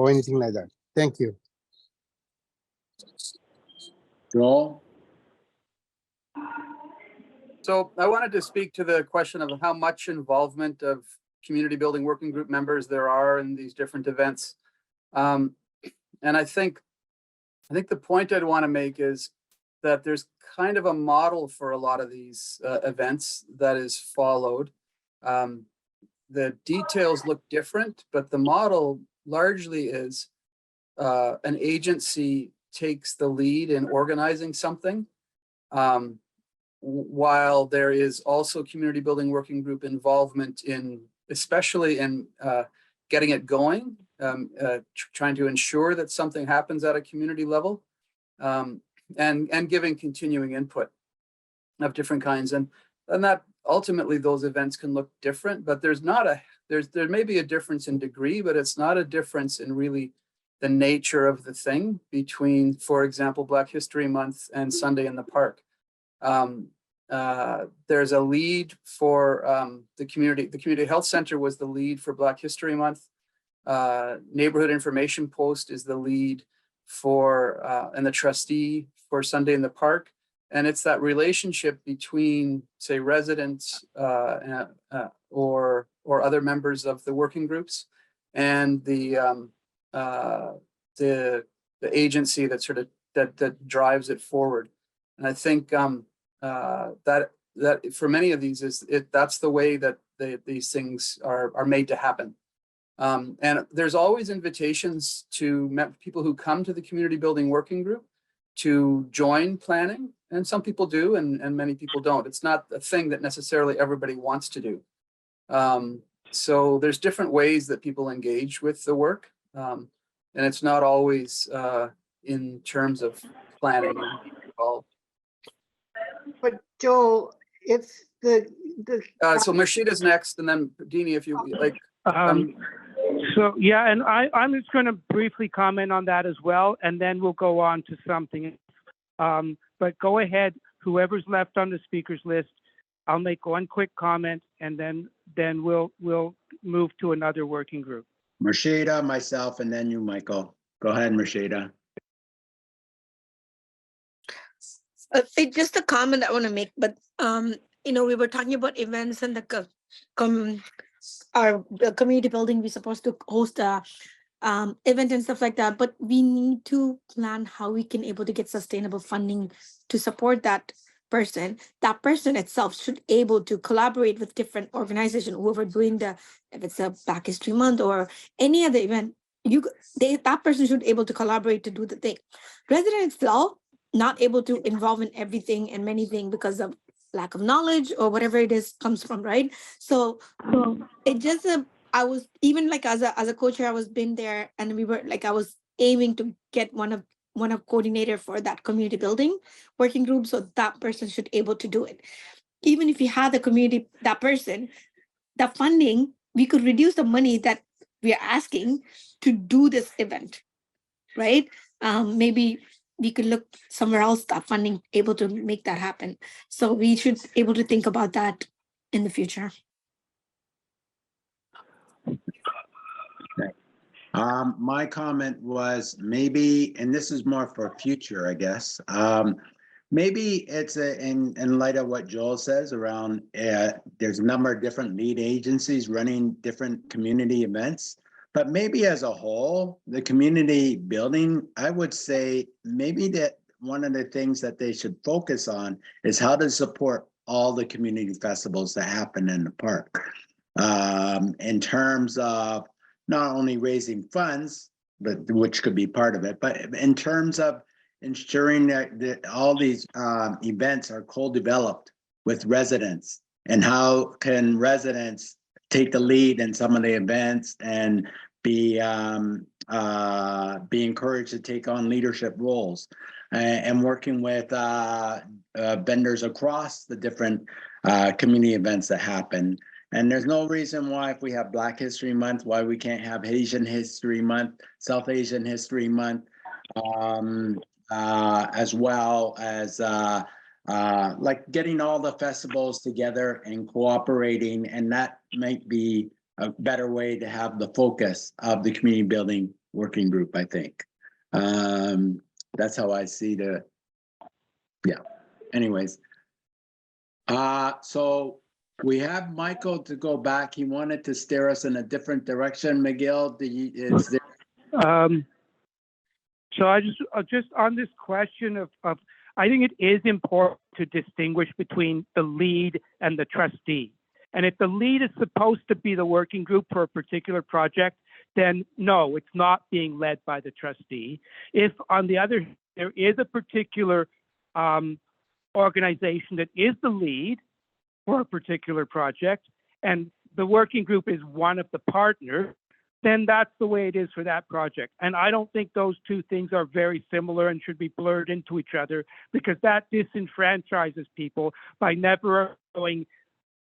anything like that. Thank you. Joel? So I wanted to speak to the question of how much involvement of community building working group members there are in these different events. And I think the point I'd want to make is that there's kind of a model for a lot of these events that is followed. The details look different, but the model largely is an agency takes the lead in organizing something, while there is also community building working group involvement in, especially in getting it going, trying to ensure that something happens at a community level, and giving continuing input of different kinds. And that ultimately those events can look different, but there may be a difference in degree, but it's not a difference in really the nature of the thing between, for example, Black History Month and Sunday in the Park. There's a lead for the community health center was the lead for Black History Month. Neighborhood Information Post is the lead for and the trustee for Sunday in the Park. And it's that relationship between, say, residents or other members of the working groups and the agency that sort of that drives it forward. And I think that for many of these that's the way that these things are made to happen. And there's always invitations to people who come to the community building working group to join planning, and some people do, and many people don't. It's not a thing that necessarily everybody wants to do. So there's different ways that people engage with the work, and it's not always in terms of planning and being involved. But Joel, if so Marshida's next, and then Dini, if you like. So yeah, and I'm just going to briefly comment on that as well, and then we'll go on to something. But go ahead, whoever's left on the speakers list. I'll make one quick comment, and then we'll move to another working group. Marshida, myself, and then you, Michael. Go ahead, Marshida. It's just a comment I want to make, but we were talking about events and our community building. We're supposed to host a event and stuff like that, but we need to plan how we can able to get sustainable funding to support that person. That person itself should able to collaborate with different organizations, whoever doing if it's a Black History Month or any other event, that person should able to collaborate to do the thing. Resident itself not able to involve in everything and many things because of lack of knowledge or whatever it is comes from, right? So it just I was even like as a co-chair, I was been there, and we were like I was aiming to get one of coordinator for that community building working group, so that person should able to do it. Even if you had the community, that person, the funding, we could reduce the money that we are asking to do this event, right? Maybe we could look somewhere else that funding able to make that happen. So we should able to think about that in the future. My comment was maybe, and this is more for future, I guess. Maybe it's in light of what Joel says around there's a number of different lead agencies running different community events. But maybe as a whole, the community building, I would say maybe that one of the things that they should focus on is how to support all the community festivals that happen in the park. In terms of not only raising funds, but which could be part of it, but in terms of ensuring that all these events are co-developed with residents, and how can residents take the lead in some of the events and be encouraged to take on leadership roles, and working with vendors across the different community events that happen. And there's no reason why, if we have Black History Month, why we can't have Asian History Month, South Asian History Month, as well as like getting all the festivals together and cooperating, and that might be a better way to have the focus of the community building working group, I think. That's how I see anyways. So we have Michael to go back. He wanted to steer us in a different direction. Miguel, So I just on this question of I think it is important to distinguish between the lead and the trustee. And if the lead is supposed to be the working group for a particular project, then no, it's not being led by the trustee. If on the other hand, there is a particular organization that is the lead for a particular project, and the working group is one of the partners, then that's the way it is for that project. And I don't think those two things are very similar and should be blurred into each other, because that disenfranchises people by never allowing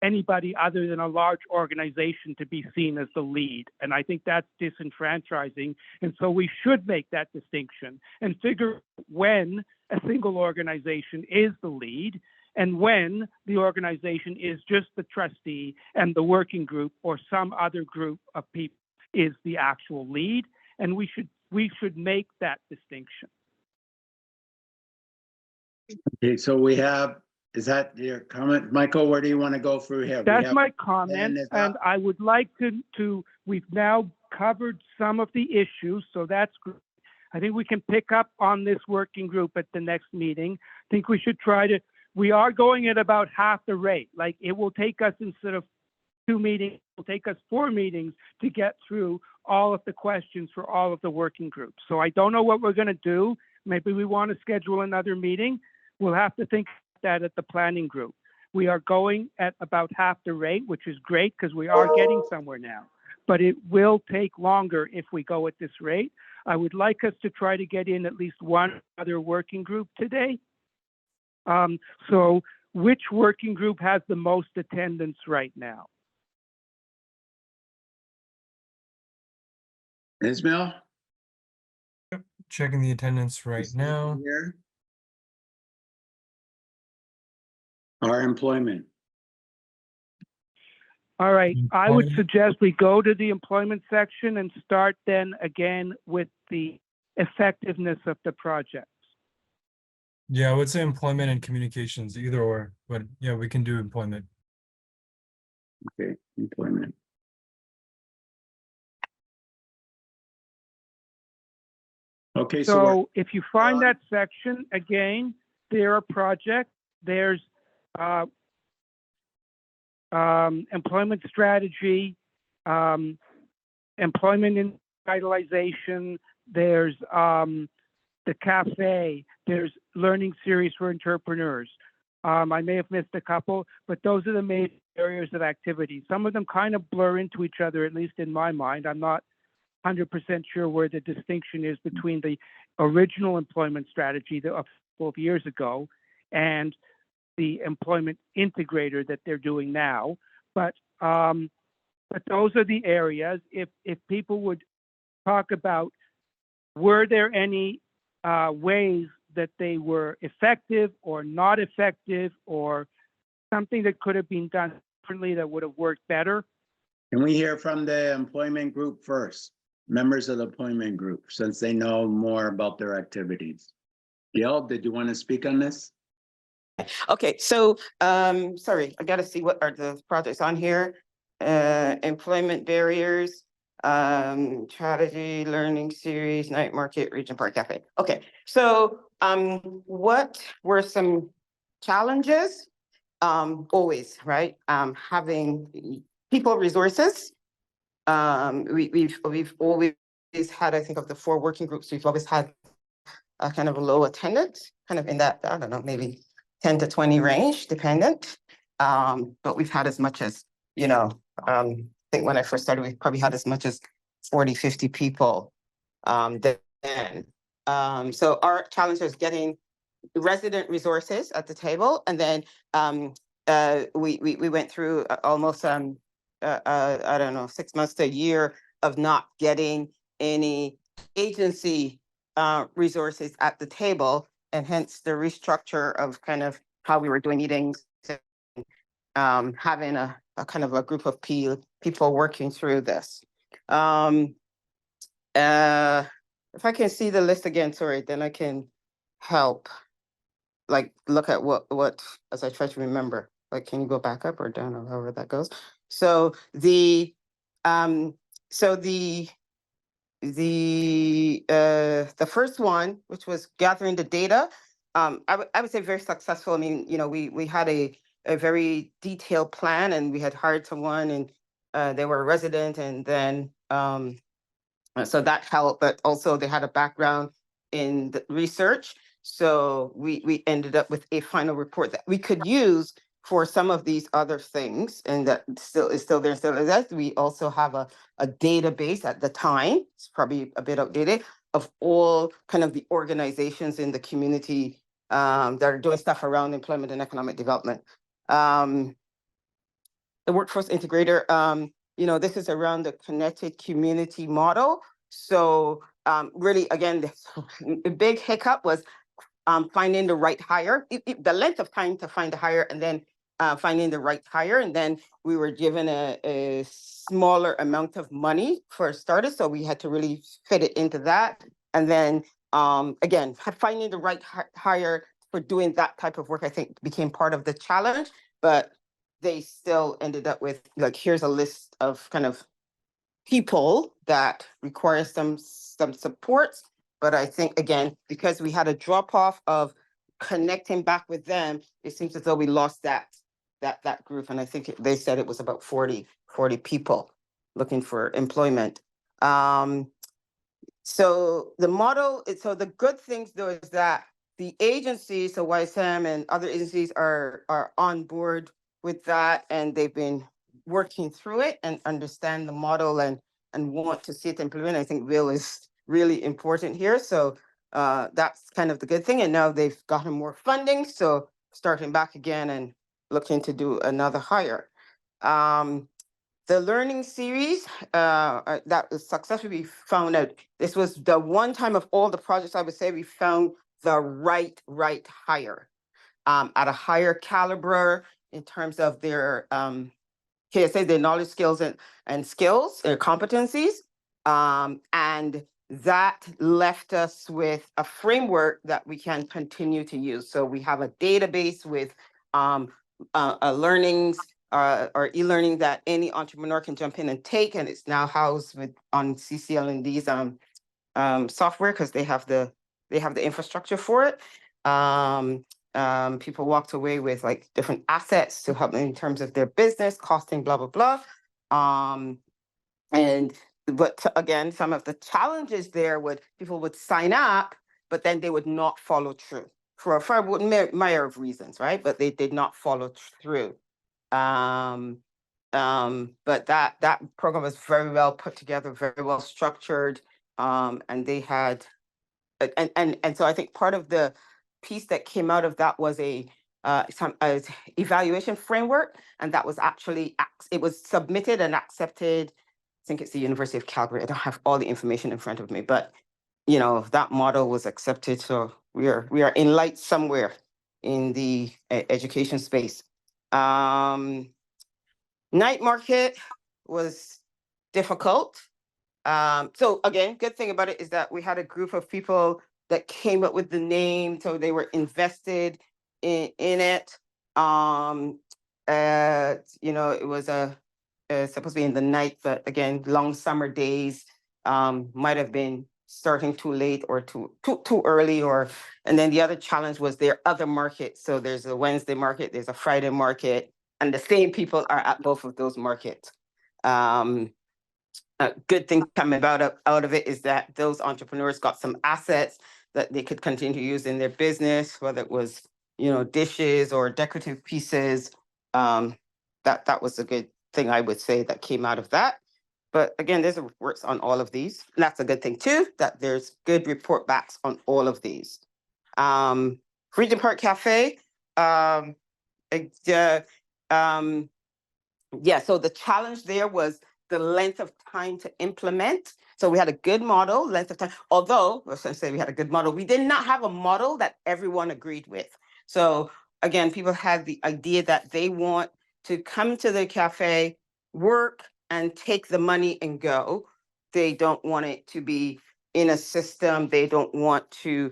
anybody other than a large organization to be seen as the lead. And I think that's disenfranchising. And so we should make that distinction and figure when a single organization is the lead and when the organization is just the trustee and the working group or some other group of people is the actual lead, and we should make that distinction. Okay, so we have, is that your comment, Michael? Where do you want to go through here? That's my comment, and I would like to we've now covered some of the issues, so that's great. I think we can pick up on this working group at the next meeting. I think we should we are going at about half the rate. Like, it will take us, instead of 2 meetings, it will take us 4 meetings to get through all of the questions for all of the working groups. So I don't know what we're going to do. Maybe we want to schedule another meeting. We'll have to think about that at the planning group. We are going at about half the rate, which is great because we are getting somewhere now. But it will take longer if we go at this rate. I would like us to try to get in at least one other working group today. So which working group has the most attendance right now? Ismail? Checking the attendance right now. Here. Our employment. All right, I would Employment. suggest we go to the employment section and start then again with the effectiveness of the projects. Yeah, I would say employment and communications, either or, but yeah, we can do employment. Okay, employment. Okay, So if you find that section, again, there are projects, there's employment strategy, employment and revitalization, there's the cafe, there's learning series for entrepreneurs. I may have missed a couple, but those are the main areas of activity. Some of them kind of blur into each other, at least in my mind. I'm not 100% sure where the distinction is between the original employment strategy of a couple of years ago and the employment integrator that they're doing now. But those are the areas. If people would talk about, were there any ways that they were effective or not effective, or something that could have been done differently that would have worked better? Can we hear from the employment group first? Members of the employment group, since they know more about their activities. Gail, did you want to speak on this? Okay, so sorry, I got to see what are the projects on here. Employment barriers, strategy, learning series, night market, Regent Park Cafe. Okay, so what were some challenges? Always, right? Having people resources. We've always had, I think, of the 4 working groups, we've always had a kind of a low attendance, kind of in that, I don't know, maybe 10 to 20 range, dependent. But we've had as much as, I think when I first started, we probably had as much as 40, 50 people then. So our challenge was getting resident resources at the table. And then we went through almost, I don't know, 6 months to a year of not getting any agency resources at the table, and hence the restructure of kind of how we were doing meetings, having a kind of a group of people working through this. If I can see the list again, sorry, then I can help, like, look at what as I try to remember. Like, can you go back up or down or however that goes? So the first one, which was gathering the data, I would say very successful. I mean, you know, we had a very detailed plan, and we had hired someone, and they were a resident, and then so that helped. But also they had a background in the research, so we ended up with a final report that we could use for some of these other things, and that is still there. Still is that. We also have a database at the time, it's probably a bit outdated, of all kind of the organizations in the community that are doing stuff around employment and economic development. The workforce integrator, you know, this is around the connected community model. So really, again, the big hiccup was finding the right hire, the length of time to find a hire, and then finding the right hire. And then we were given a smaller amount of money for starters, so we had to really fit it into that. And then again, finding the right hire for doing that type of work, I think, became part of the challenge. But they still ended up with, like, here's a list of kind of people that require some supports. But I think, again, because we had a drop off of connecting back with them, it seems as though we lost that group. And I think they said it was about 40 people looking for employment. So the model, so the good things though is that the agencies, so YSM and other agencies are on board with that, and they've been working through it and understand the model and want to see it implemented. I think Will is really important here. So that's kind of the good thing. And now they've gotten more funding, so starting back again and looking to do another hire. The learning series that was successfully found out. This was the one time of all the projects, I would say, we found the right hire at a higher caliber in terms of their KSA, their knowledge, skills, and skills, their competencies. And that left us with a framework that we can continue to use. So we have a database with learnings or e-learning that any entrepreneur can jump in and take, and it's now housed on CCL&D's software, because they have the infrastructure for it. People walked away with like different assets to help them in terms of their business, costing, blah, blah, blah. But again, some of the challenges there would, people would sign up, but then they would not follow through for a myriad of reasons, right? But they did not follow through. But that program was very well put together, very well structured. And they had, and so I think part of the piece that came out of that was a evaluation framework, and that was actually, it was submitted and accepted. I think it's the University of Calgary. I don't have all the information in front of me, but you know, that model was accepted. So we are in light somewhere in the education space. Night market was difficult. So again, good thing about it is that we had a group of people that came up with the name, so they were invested in it. You know, it was supposed to be in the night, but again, long summer days, might have been starting too late or too early, and then the other challenge was their other markets. So there's a Wednesday market, there's a Friday market, and the same people are at both of those markets. A good thing coming out of it is that those entrepreneurs got some assets that they could continue to use in their business, whether it was, you know, dishes or decorative pieces. That was a good thing, I would say, that came out of that. But again, there's reports on all of these. And that's a good thing too, that there's good report backs on all of these. Regent Park Cafe, yeah, so the challenge there was the length of time to implement. So we had a good model, length of time, although, I was going to say we had a good model, we did not have a model that everyone agreed with. So again, people had the idea that they want to come to the cafe, work, and take the money and go. They don't want it to be in a system. They don't want to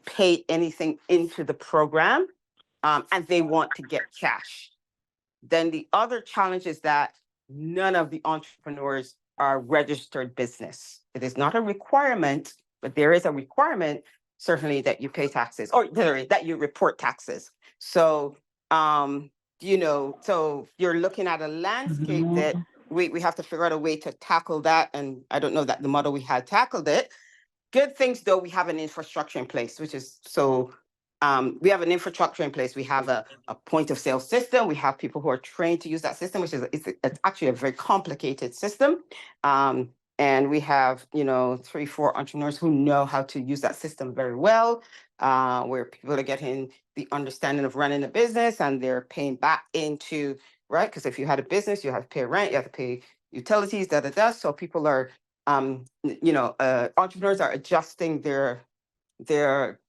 pay anything into the program, and they want to get cash. Then the other challenge is that none of the entrepreneurs are registered business. It is not a requirement, but there is a requirement certainly that you pay taxes, or sorry, that you report taxes. So so you're looking at a landscape that we have to figure out a way to tackle that. And I don't know that the model we had tackled it. Good things though, we have an infrastructure in place, which is so we have an infrastructure in place. We have a point of sale system. We have people who are trained to use that system, which is it's actually a very complicated system. And we have 3-4 entrepreneurs who know how to use that system very well, where people are getting the understanding of running a business and they're paying back into, right? Because if you had a business, you have to pay rent, you have to pay utilities, So people are, entrepreneurs are adjusting their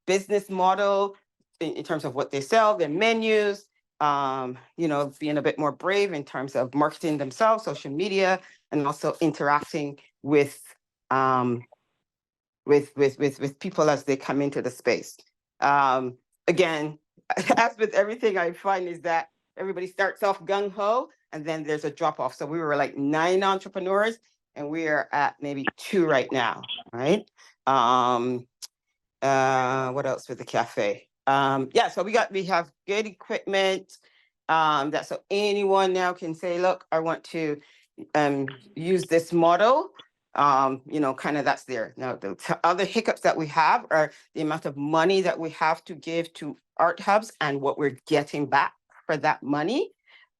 business model in terms of what they sell, their menus, being a bit more brave in terms of marketing themselves, social media, and also interacting with people as they come into the space. Again, as with everything, I find is that everybody starts off gung-ho and then there's a drop-off. So we were like 9 entrepreneurs and we are at maybe 2 right now, right? What else with the cafe? So we have good equipment that so anyone now can say, look, I want to use this model. Kind of that's there. Now the other hiccups that we have are the amount of money that we have to give to art hubs and what we're getting back for that money.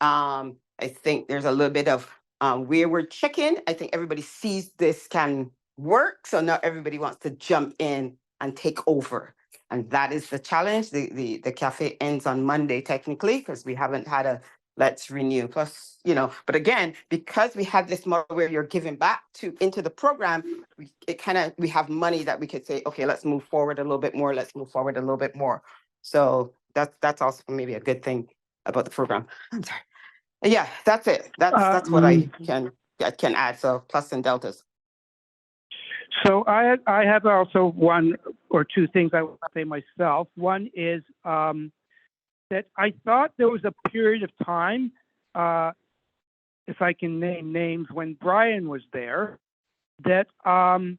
I think there's a little bit of where we're chicken. I think everybody sees this can work, so not everybody wants to jump in and take over. And that is the challenge. The cafe ends on Monday, technically, because we haven't had a let's renew. Plus, but again, because we have this model where you're giving back into the program, we have money that we could say, okay, let's move forward a little bit more. Let's move forward a little bit more. So that's also maybe a good thing about the program. I'm sorry. Yeah, that's it. That's what I can add. So plus and deltas. So I have also 1 or 2 things I want to say myself. One is that I thought there was a period of time, if I can name names, when Brian was there, that a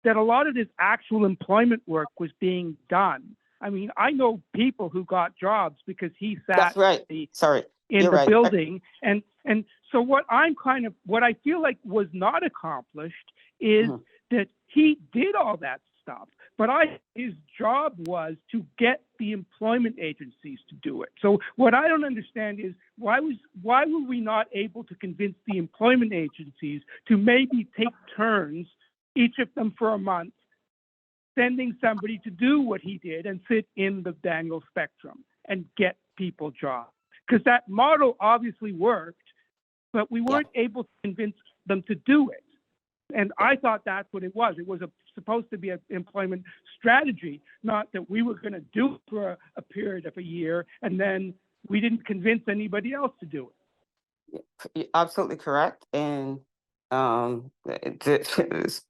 lot of this actual employment work was being done. I mean, I know people who got jobs because he sat That's right. in the building. And so what I feel like was not accomplished is that he did all that stuff, but his job was to get the employment agencies to do it. So what I don't understand is why were we not able to convince the employment agencies to maybe take turns, each of them for a month, sending somebody to do what he did and sit in the Daniel spectrum and get people jobs? Because that model obviously worked, but we weren't able to convince them to do it. And I thought that's what it was. It was supposed to be an employment strategy, not that we were going to do it for a period of a year and then we didn't convince anybody else to do it. You're absolutely correct. And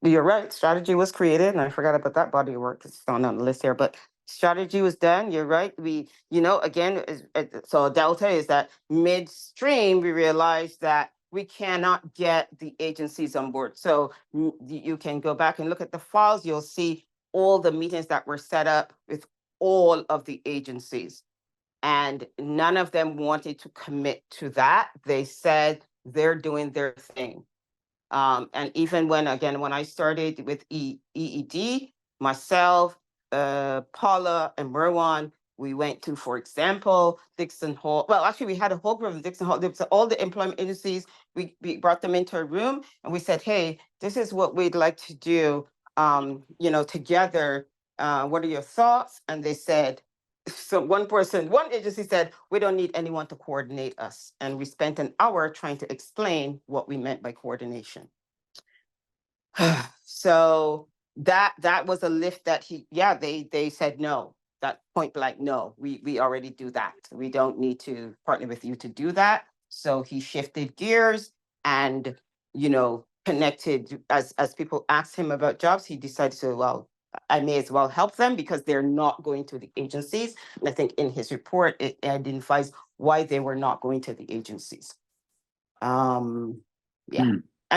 you're right. Strategy was created, and I forgot about that body of work. It's not on the list here, but strategy was done. You're right. We, again, so Delta is that midstream, we realized that we cannot get the agencies on board. So you can go back and look at the files. You'll see all the meetings that were set up with all of the agencies. And none of them wanted to commit to that. They said they're doing their thing. And even when I started with EED, myself, Paula and Merwan, we went to, for example, Dixon Hall. Well, actually, we had a whole group of Dixon Hall. All the employment agencies, we brought them into a room and we said, hey, this is what we'd like to do, together. What are your thoughts? And they said, so one agency said, we don't need anyone to coordinate us. And we spent an hour trying to explain what we meant by coordination. So that was a lift that they said no, that point blank, no, we already do that. We don't need to partner with you to do that. So he shifted gears and, connected as people asked him about jobs, he decided to, well, I may as well help them because they're not going to the agencies. And I think in his report, it identifies why they were not going to the agencies. And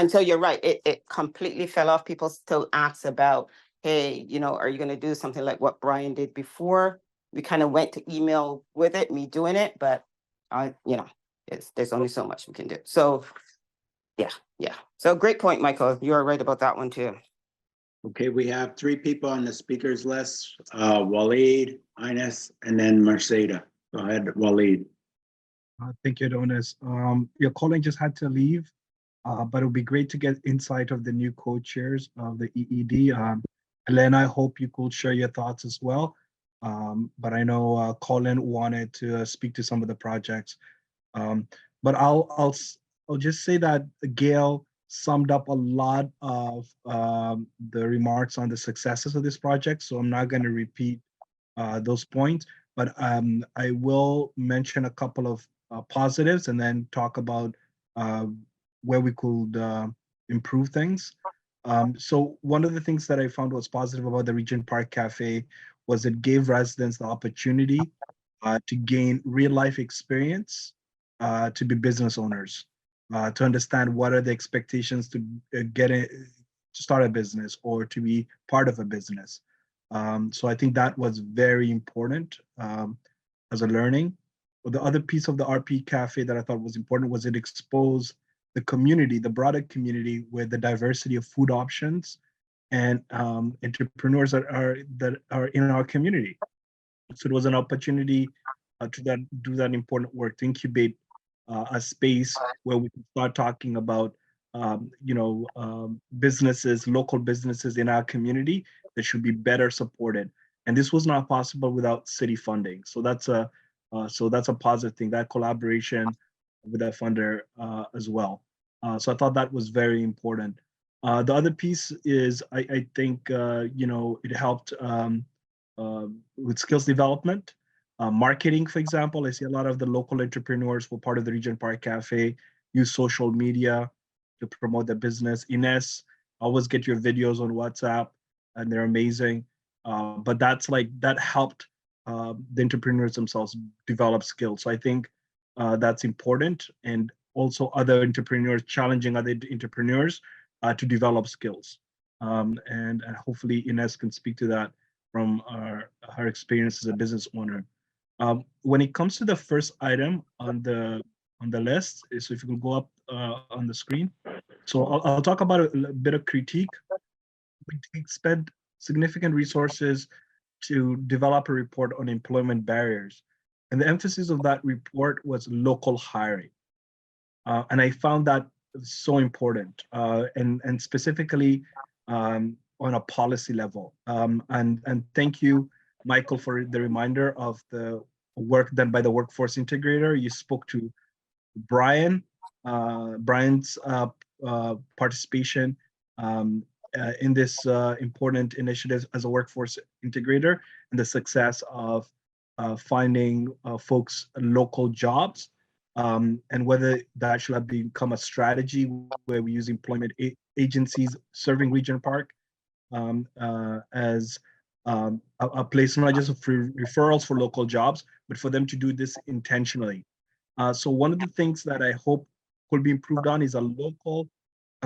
so you're right, it completely fell off. People still ask about, hey, are you going to do something like what Brian did before? We kind of went to email with it, me doing it, but there's only so much we can do. So yeah. So great point, Michael. You are right about that one too. Okay, we have 3 people on the speakers list, Waleed, Ines, and then Mercedes. Go ahead, Waleed. Thank you, Adonis. Your colleague just had to leave, but it would be great to get insight of the new co-chairs of the EED. Elena, I hope you could share your thoughts as well. But I know Colin wanted to speak to some of the projects. But I'll just say that Gail summed up a lot of the remarks on the successes of this project, so I'm not going to repeat those points, but I will mention a couple of positives and then talk about where we could improve things. So one of the things that I found was positive about the Regent Park Cafe was it gave residents the opportunity to gain real life experience, to be business owners, to understand what are the expectations to to start a business or to be part of a business. So I think that was very important as a learning. But the other piece of the RP Cafe that I thought was important was it exposed the community, the broader community, with the diversity of food options and entrepreneurs that are in our community. So it was an opportunity to do that important work, to incubate a space where we can start talking about businesses, local businesses in our community that should be better supported. And this was not possible without city funding. So that's a positive thing, that collaboration with that funder as well. So I thought that was very important. The other piece is I think it helped with skills development. Marketing, for example, I see a lot of the local entrepreneurs who are part of the Regent Park Cafe use social media to promote their business. Ines, always get your videos on WhatsApp, and they're amazing. But that helped the entrepreneurs themselves develop skills. So I think that's important, and also other entrepreneurs challenging other entrepreneurs to develop skills. And hopefully Ines can speak to that from her experience as a business owner. When it comes to the first item on the list, so if you can go up on the screen. So I'll talk about a bit of critique. We spent significant resources to develop a report on employment barriers. And the emphasis of that report was local hiring. And I found that so important, and specifically on a policy level. And thank you, Michael, for the reminder of the work done by the Workforce Integrator. You spoke to Brian's participation in this important initiative as a Workforce Integrator, and the success of finding folks local jobs, and whether that should have become a strategy where we use employment agencies serving Regent Park as a place not just for referrals for local jobs, but for them to do this intentionally. So one of the things that I hope could be improved on is a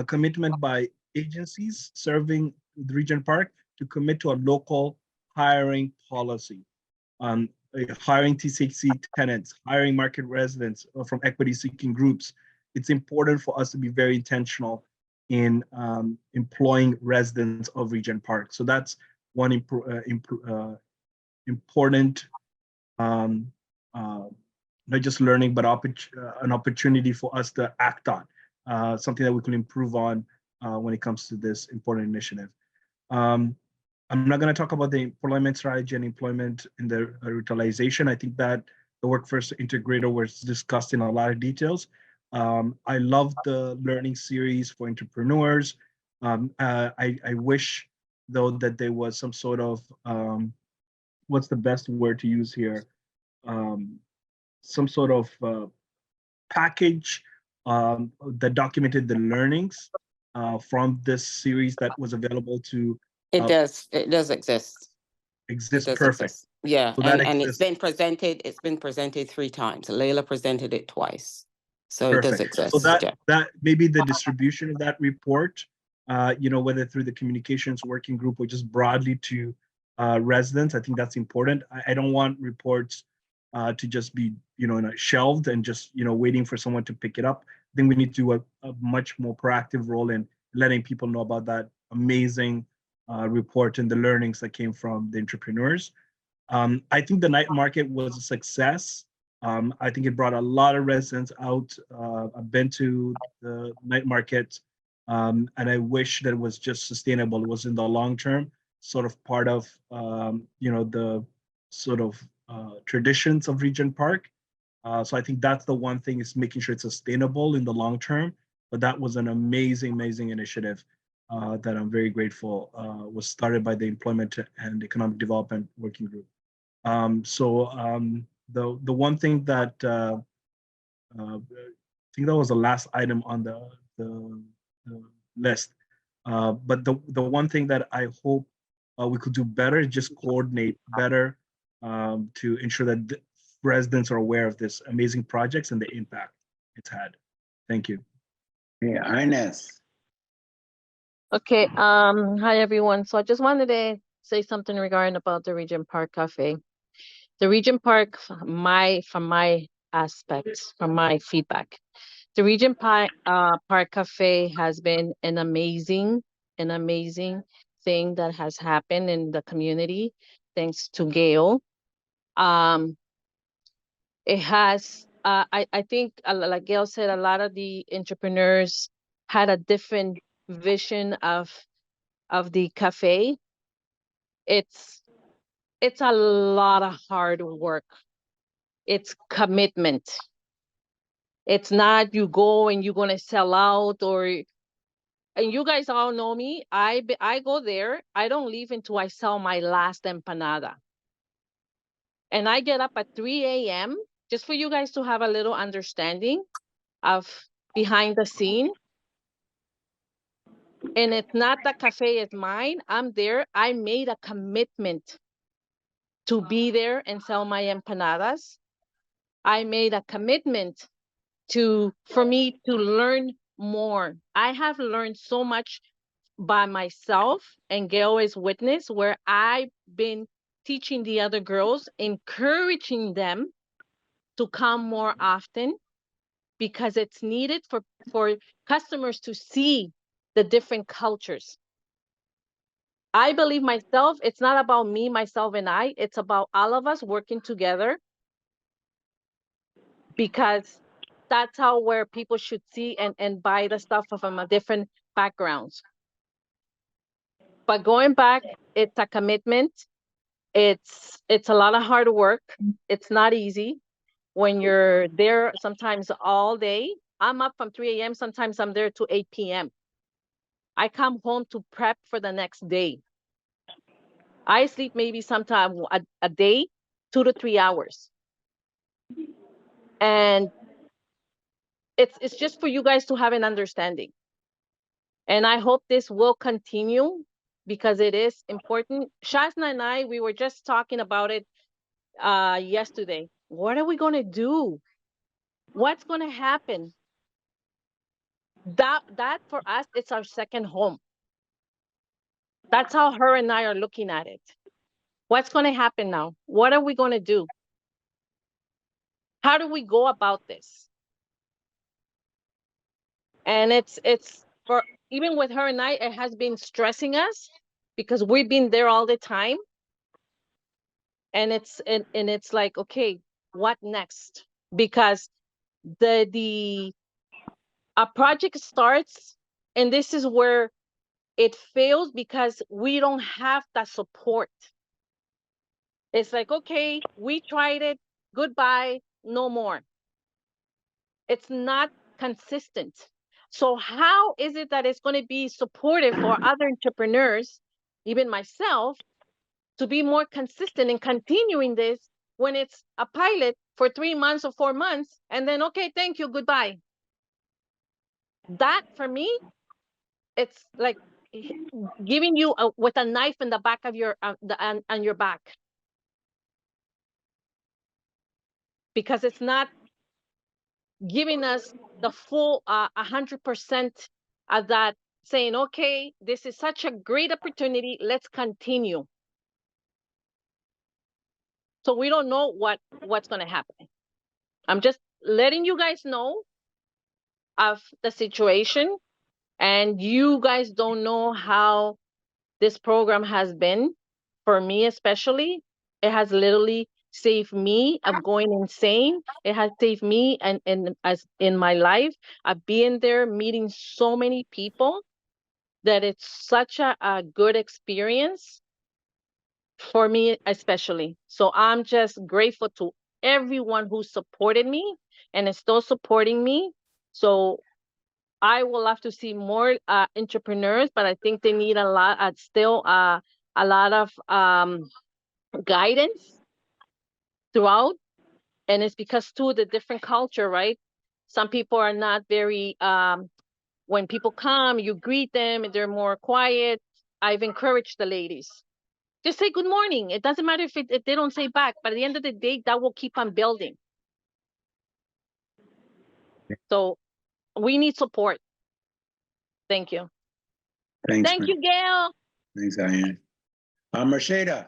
commitment by agencies serving the Regent Park to commit to a local hiring policy. Hiring TCC tenants, hiring market residents from equity-seeking groups. It's important for us to be very intentional in employing residents of Regent Park. So that's one important, not just learning, but an opportunity for us to act on, something that we can improve on when it comes to this important initiative. I'm not going to talk about the employment strategy and employment in the revitalization. I think that the workforce integrator was discussed in a lot of details. I love the learning series for entrepreneurs. I wish, though, that there was some sort of, what's the best word to use here? Some sort of package that documented the learnings from this series that was available to It does exist. It exist. does Perfect. exist. Yeah, So that and it's exists. been presented 3 times. Layla presented it twice. So it does Perfect. exist. So that Yeah. that maybe the distribution of that report, whether through the communications working group or just broadly to residents, I think that's important. I don't want reports to just be, shelved and just, waiting for someone to pick it up. I think we need to do a much more proactive role in letting people know about that amazing report and the learnings that came from the entrepreneurs. I think the night market was a success. I think it brought a lot of residents out. I've been to the night market, and I wish that it was just sustainable. It was in the long term, sort of part of the sort of traditions of Regent Park. So I think that's the one thing, is making sure it's sustainable in the long term. But that was an amazing, amazing initiative that I'm very grateful was started by the Employment and Economic Development Working Group. The one thing that I think that was the last item on the list. But the one thing that I hope we could do better is just coordinate better to ensure that the residents are aware of this amazing projects and the impact it's had. Thank you. Yeah, Ines. Okay, hi everyone. So I just wanted to say something regarding about the Regent Park Cafe. The Regent Park, from my aspects, from my feedback, the Regent Park Cafe has been an amazing thing that has happened in the community, thanks to Gail. It has, I think, like Gail said, a lot of the entrepreneurs had a different vision of the cafe. It's a lot of hard work. It's commitment. It's not you go and you're gonna sell out, and you guys all know me. I go there. I don't leave until I sell my last empanada. And I get up at 3 a.m. just for you guys to have a little understanding of behind the scene. And it's not the cafe is mine. I'm there. I made a commitment to be there and sell my empanadas. I made a commitment for me to learn more. I have learned so much by myself, and Gail is witness, where I've been teaching the other girls, encouraging them to come more often, because it's needed for customers to see the different cultures. I believe myself, it's not about me, myself, and I, it's about all of us working together, because that's where people should see and buy the stuff from a different backgrounds. But going back, it's a commitment. It's a lot of hard work. It's not easy when you're there sometimes all day. I'm up from 3 a.m. Sometimes I'm there to 8 p.m. I come home to prep for the next day. I sleep maybe sometime a day, 2 to 3 hours. And it's just for you guys to have an understanding. And I hope this will continue, because it is important. Shasna and I, we were just talking about it yesterday. What are we going to do? What's going to happen? That for us, it's our second home. That's how her and I are looking at it. What's going to happen now? What are we going to do? How do we go about this? And it's for, even with her and I, it has been stressing us, because we've been there all the time. And it's like, okay, what next? Because a project starts, and this is where it fails because we don't have that support. It's like, okay, we tried it, goodbye, no more. It's not consistent. So how is it that it's going to be supportive for other entrepreneurs, even myself, to be more consistent in continuing this when it's a pilot for 3 months or 4 months, and then, okay, thank you, goodbye? That for me, it's like giving you with a knife in the back of your on your back, because it's not giving us the full 100% of that, saying, okay, this is such a great opportunity, let's continue. So we don't know what's going to happen. I'm just letting you guys know of the situation, and you guys don't know how this program has been for me, especially. It has literally saved me of going insane. It has saved me and as in my life of being there, meeting so many people, that it's such a good experience for me, especially. So I'm just grateful to everyone who supported me and is still supporting me. So I will love to see more entrepreneurs, but I think they need a lot, still a lot of guidance throughout. And it's because too, the different culture, right? Some people are not very, when people come, you greet them and they're more quiet. I've encouraged the ladies, just say good morning. It doesn't matter if they don't say back, but at the end of the day, that will keep on building. So we need support. Thank you. Thanks. Thank you, Gail. Thanks, Diane. Mercedes.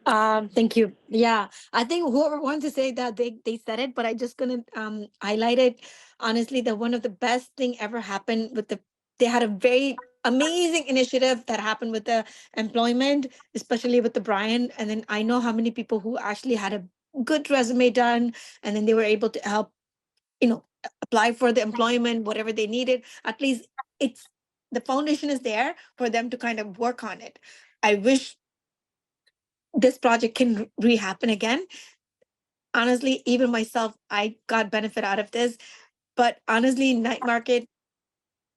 Thank you. Yeah, I think whoever wants to say that they said it, but I just gonna highlight it. Honestly, that one of the best thing ever happened with they had a very amazing initiative that happened with the employment, especially with the Brian. And then I know how many people who actually had a good resume done, and then they were able to help, apply for the employment, whatever they needed. At least it's the foundation is there for them to kind of work on it. I wish this project can re-happen again. Honestly, even myself, I got benefit out of this. But honestly, night market,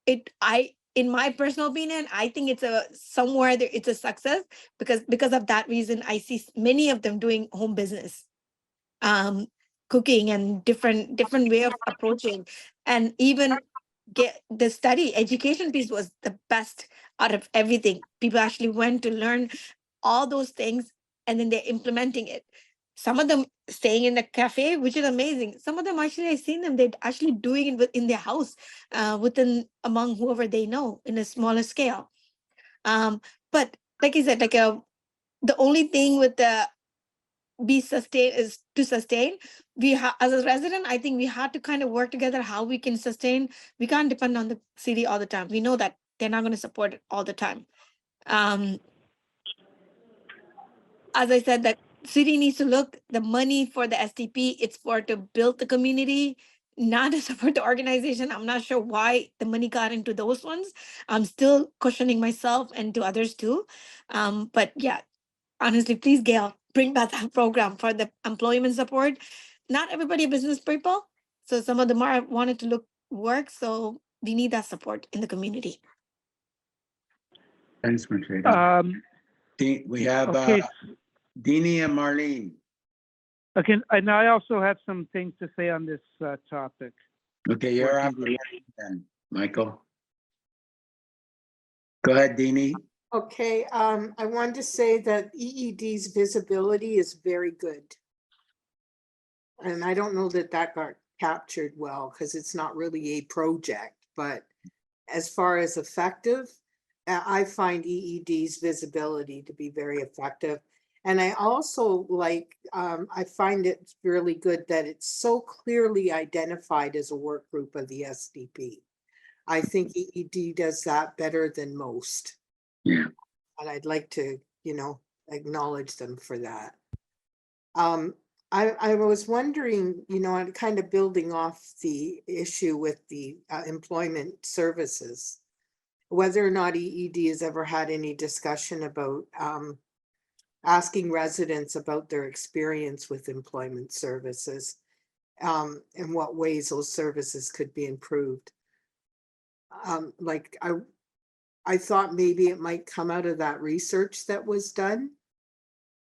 in my personal opinion, I think it's somewhere there it's a success, because of that reason, I see many of them doing home business, cooking and different way of approaching, and even get the education piece was the best out of everything. People actually went to learn all those things, and then they're implementing it. Some of them staying in the cafe, which is amazing. Some of them actually, I've seen them, they're actually doing it in their house, among whoever they know in a smaller scale. But like I said, the only thing with the be sustain is to sustain. As a resident, I think we have to kind of work together how we can sustain. We can't depend on the city all the time. We know that they're not going to support it all the time. As I said, that city needs to look the money for the SDP. It's for to build the community, not to support the organization. I'm not sure why the money got into those ones. I'm still questioning myself and to others too. But yeah, honestly, please, Gail, bring back that program for the employment support. Not everybody business people, so some of them are wanted to work. So we need that support in the community. Thanks, Mercedes. We have Okay. Deanie and Marlene. Okay, and I also have some things to say on this topic. Okay, you're up then, Michael. Go ahead, Deanie. Okay, I wanted to say that EED's visibility is very good. And I don't know that got captured well, because it's not really a project, but as far as effective, I find EED's visibility to be very effective. And I also I find it really good that it's so clearly identified as a work group of the SDP. I think EED does that better than most. Yeah. And I'd like to, acknowledge them for that. I was wondering, kind of building off the issue with the employment services. whether or not EED has ever had any discussion about asking residents about their experience with employment services, and what ways those services could be improved. Like I thought maybe it might come out of that research that was done.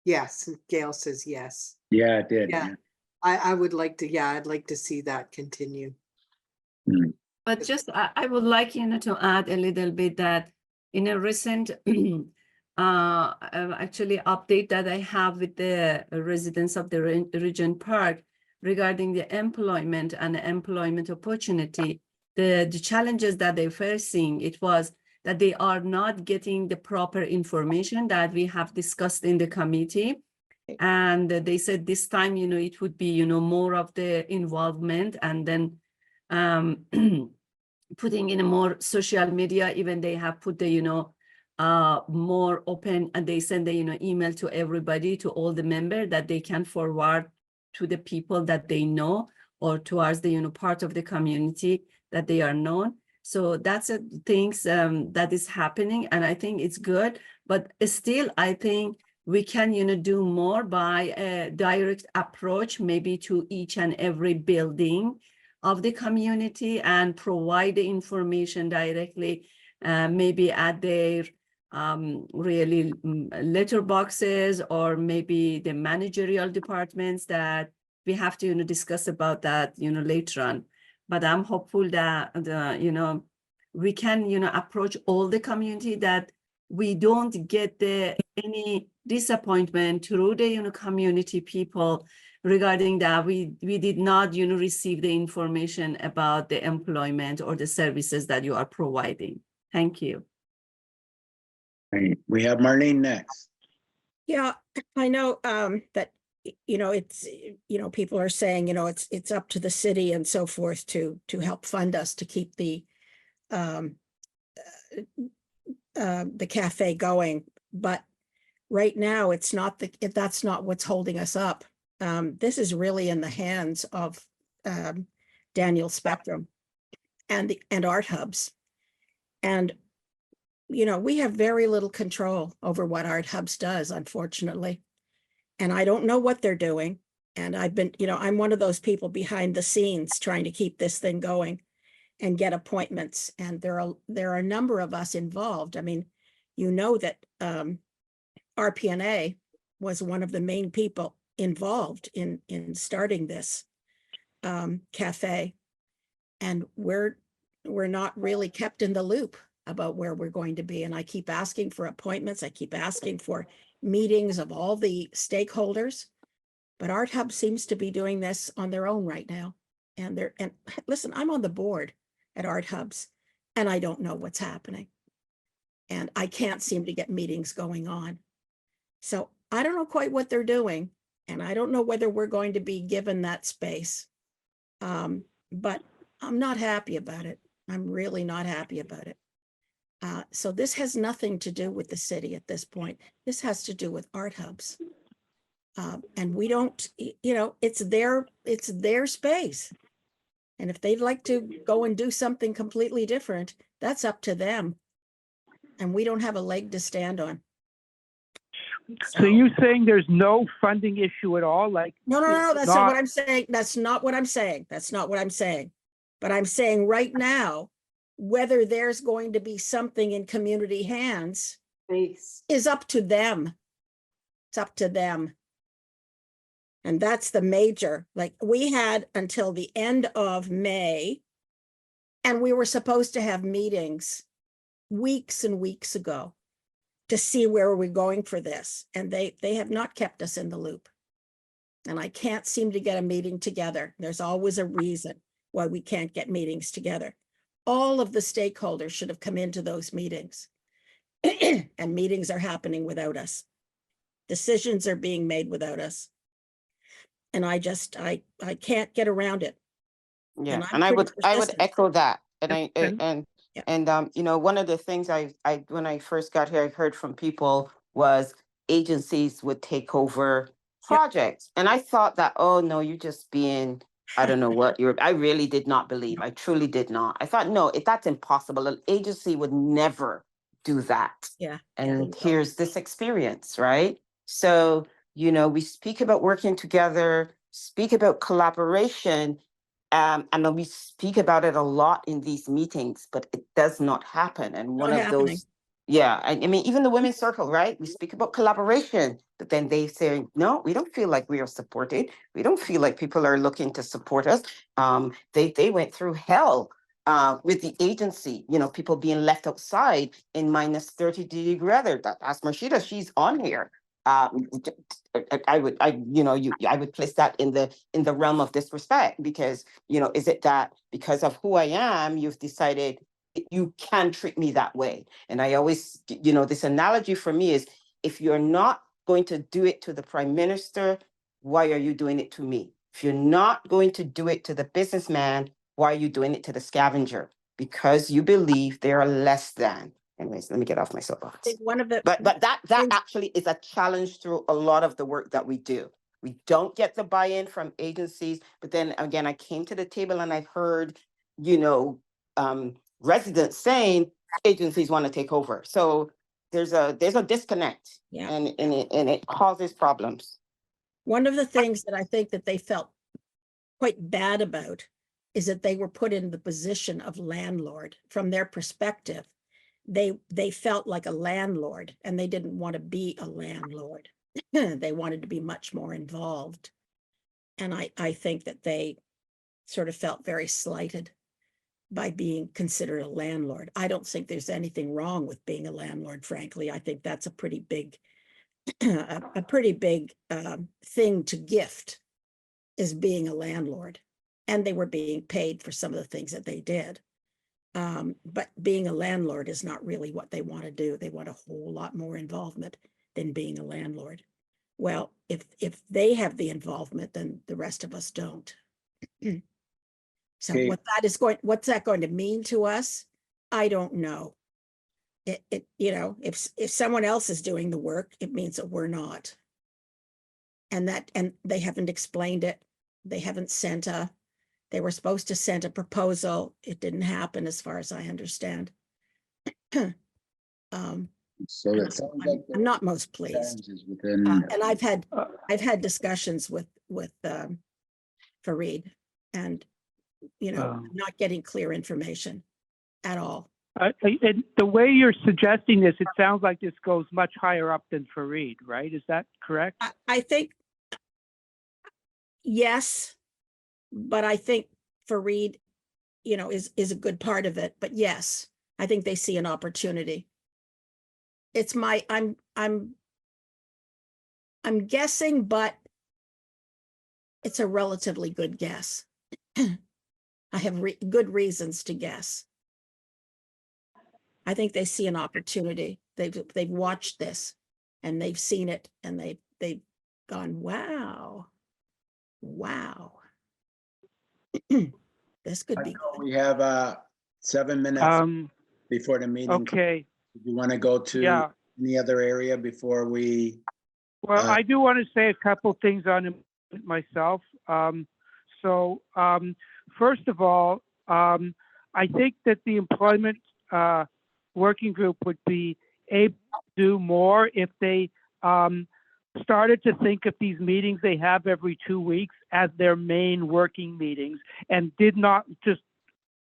Yes, and Gail says yes. Yeah, it did. Yeah. I would like to, yeah, I'd like to see that continue. But just, I would like, to add a little bit that in a recent actually update that I have with the residents of the Regent Park regarding the employment and employment opportunity, the challenges that they're facing, it was that they are not getting the proper information that we have discussed in the committee. And they said this time, it would be, more of the involvement, and then putting in a more social media. Even they have put the, more open, and they send the, email to everybody, to all the members, that they can forward to the people that they know, or towards the, part of the community that they are known. So that's things that is happening, and I think it's good. But still, I think we can, do more by a direct approach, maybe to each and every building of the community, and provide the information directly, maybe at their really letter boxes, or maybe the managerial departments, that we have to, discuss about that, later on. But I'm hopeful that, we can, approach all the community, that we don't get any disappointment through the, community people regarding that we did not, receive the information about the employment or the services that you are providing. Thank you. Right. We have Marlene next. Yeah, I know that, it's, people are saying, it's up to the city and so forth to help fund us to keep the cafe going. But right now, that's not what's holding us up. This is really in the hands of Daniel Spectrum and Art Hubs. And, we have very little control over what Art Hubs does, unfortunately. And I don't know what they're doing. And I've been, I'm one of those people behind the scenes trying to keep this thing going and get appointments. And there are a number of us involved. I mean, that RPNA was one of the main people involved in starting this cafe. And we're not really kept in the loop about where we're going to be. And I keep asking for appointments. I keep asking for meetings of all the stakeholders. But Art Hub seems to be doing this on their own right now. And listen, I'm on the board at Art Hubs, and I don't know what's happening. And I can't seem to get meetings going on. So I don't know quite what they're doing. And I don't know whether we're going to be given that space. But I'm not happy about it. I'm really not happy about it. So this has nothing to do with the city at this point. This has to do with Art Hubs. And we don't, it's their space. And if they'd like to go and do something completely different, that's up to them. And we don't have a leg to stand on. So you're saying there's no funding issue at all? Like No, that's not what I'm saying. That's not what I'm saying. That's not what I'm saying. But I'm saying right now, whether there's going to be something in community hands is up to them. It's up to them. And that's the major, like we had until the end of May, and we were supposed to have meetings weeks and weeks ago to see where we're going for this. And they have not kept us in the loop. And I can't seem to get a meeting together. There's always a reason why we can't get meetings together. All of the stakeholders should have come into those meetings. And meetings are happening without us. Decisions are being made without us. And I can't get around it. Yeah, and I would echo that. And one of the things I when I first got here, I heard from people was agencies would take over projects. And I thought that, oh no, you're just being I don't know what I really did not believe. I truly did not. I thought, no, that's impossible. An agency would never do that. Yeah. And here's this experience, right? So, we speak about working together, speak about collaboration, and then we speak about it a lot in these meetings, but it does not happen. And one Not of happening. those, yeah, I mean, even the women's circle, right? We speak about collaboration, but then they say, no, we don't feel like we are supported. We don't feel like people are looking to support us. They went through hell with the agency, people being left outside in minus 30-degree weather. That's Marshida, she's on here. I would place that in the realm of disrespect, because, is it that because of who I am, you've decided you can treat me that way? And I always, this analogy for me is, if you're not going to do it to the prime minister, why are you doing it to me? If you're not going to do it to the businessman, why are you doing it to the scavenger? Because you believe they are less than. Anyways, let me get off my soapbox. I think one of the But that actually is a challenge through a lot of the work that we do. We don't get the buy-in from agencies, but then again, I came to the table and I've heard, residents saying agencies want to take over. So there's a disconnect. Yeah. And it causes problems. One of the things that I think that they felt quite bad about is that they were put in the position of landlord. From their perspective, they felt like a landlord, and they didn't want to be a landlord. They wanted to be much more involved. And I think that they sort of felt very slighted by being considered a landlord. I don't think there's anything wrong with being a landlord, frankly. I think that's a pretty big a pretty big thing to gift, is being a landlord. And they were being paid for some of the things that they did. But being a landlord is not really what they want to do. They want a whole lot more involvement than being a landlord. Well, if they have the involvement, then the rest of us don't. So Okay. what's that going to mean to us? I don't know. If someone else is doing the work, it means that we're not. And they haven't explained it. They haven't they were supposed to send a proposal. It didn't happen, as far as I understand. So it sounds like I'm not most pleased. within. And I've had discussions with Fareed, and not getting clear information at all. And the way you're suggesting this, it sounds like this goes much higher up than Fareed, right? Is that correct? I think yes, but I think Fareed, is a good part of it. But yes, I think they see an opportunity. It's I'm guessing, but it's a relatively good guess. I have good reasons to guess. I think they see an opportunity. They've watched this, and they've seen it, and they've gone, wow. This could be good. We have 7 minutes before the meeting. Okay. Do you want to go to any other area before we? Well, I do want to say a couple things on it myself. First of all, I think that the employment working group would be able to do more if they started to think of these meetings they have every 2 weeks as their main working meetings, and did not just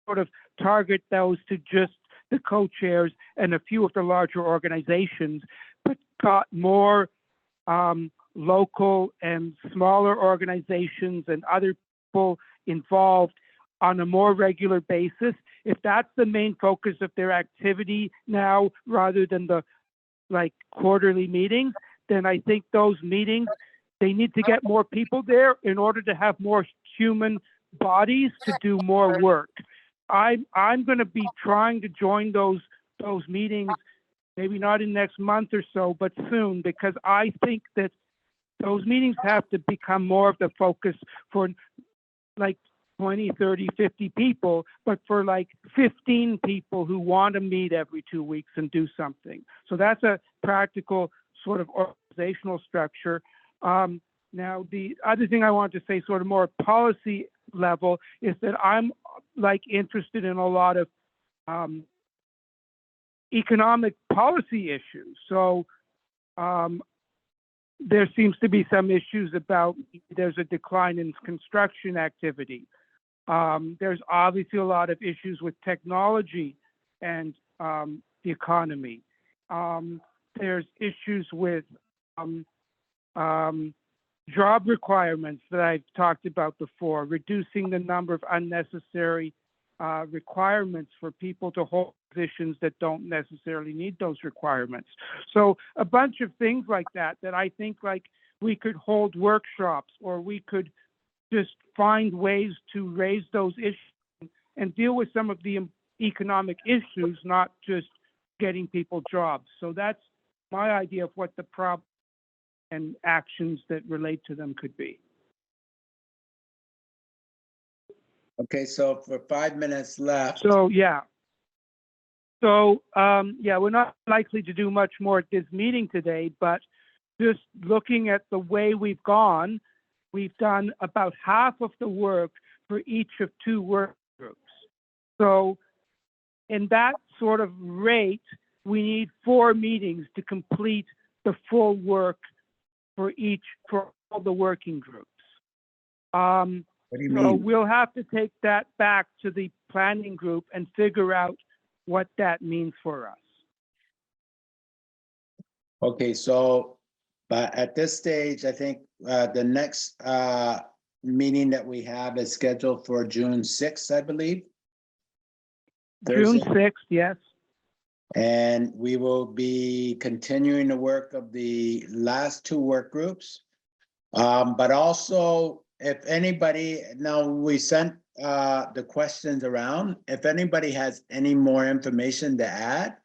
sort of target those to just the co-chairs and a few of the larger organizations, but got more local and smaller organizations and other people involved on a more regular basis. If that's the main focus of their activity now, rather than the quarterly meetings, then I think those meetings, they need to get more people there in order to have more human bodies to do more work. I'm going to be trying to join those meetings, maybe not in next month or so, but soon, because I think that those meetings have to become more of the focus for 20, 30, 50 people, but for 15 people who want to meet every 2 weeks and do something. So that's a practical sort of organizational structure. Now, the other thing I want to say, sort of more policy level is that I'm like interested in a lot of economic policy issues. So there seems to be some issues about there's a decline in construction activity. There's obviously a lot of issues with technology and the economy. There's issues with job requirements that I've talked about before, reducing the number of unnecessary requirements for people to hold positions that don't necessarily need those requirements. So a bunch of things like that, that I think like we could hold workshops, or we could just find ways to raise those issues and deal with some of the economic issues, not just getting people jobs. So that's my idea of what the problem and actions that relate to them could be. Okay, so for 5 minutes left. So, yeah. So, yeah, we're not likely to do much more at this meeting today, but just looking at the way we've gone, we've done about half of the work for each of 2 work groups. So in that sort of rate, we need 4 meetings to complete the full work for all the working groups. What do you So mean? we'll have to take that back to the planning group and figure out what that means for us. Okay, so, but at this stage, I think the next meeting that we have is scheduled for June 6th, I believe. June Thursday. 6th, yes. And we will be continuing the work of the last 2 work groups. But also, if anybody, now we sent the questions around, if anybody has any more information to add,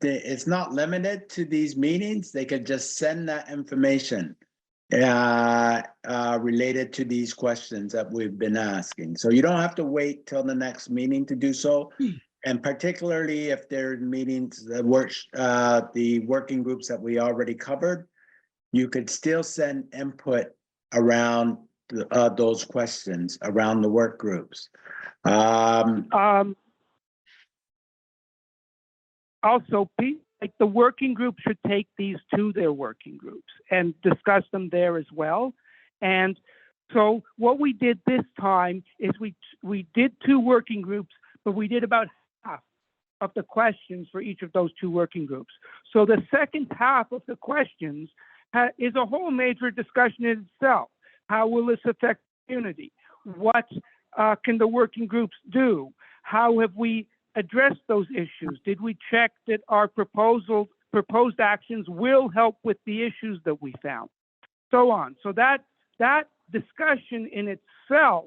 it's not limited to these meetings. They could just send that information related to these questions that we've been asking. So you don't have to wait till the next meeting to do so. And particularly if there are meetings that work, the working groups that we already covered, you could still send input around those questions around the work groups. Also, like the working group should take these to their working groups and discuss them there as well. And so what we did this time is we did 2 working groups, but we did about half of the questions for each of those 2 working groups. So the second half of the questions is a whole major discussion in itself. How will this affect the community? What can the working groups do? How have we addressed those issues? Did we check that our proposed actions will help with the issues that we found? So on. So that discussion in itself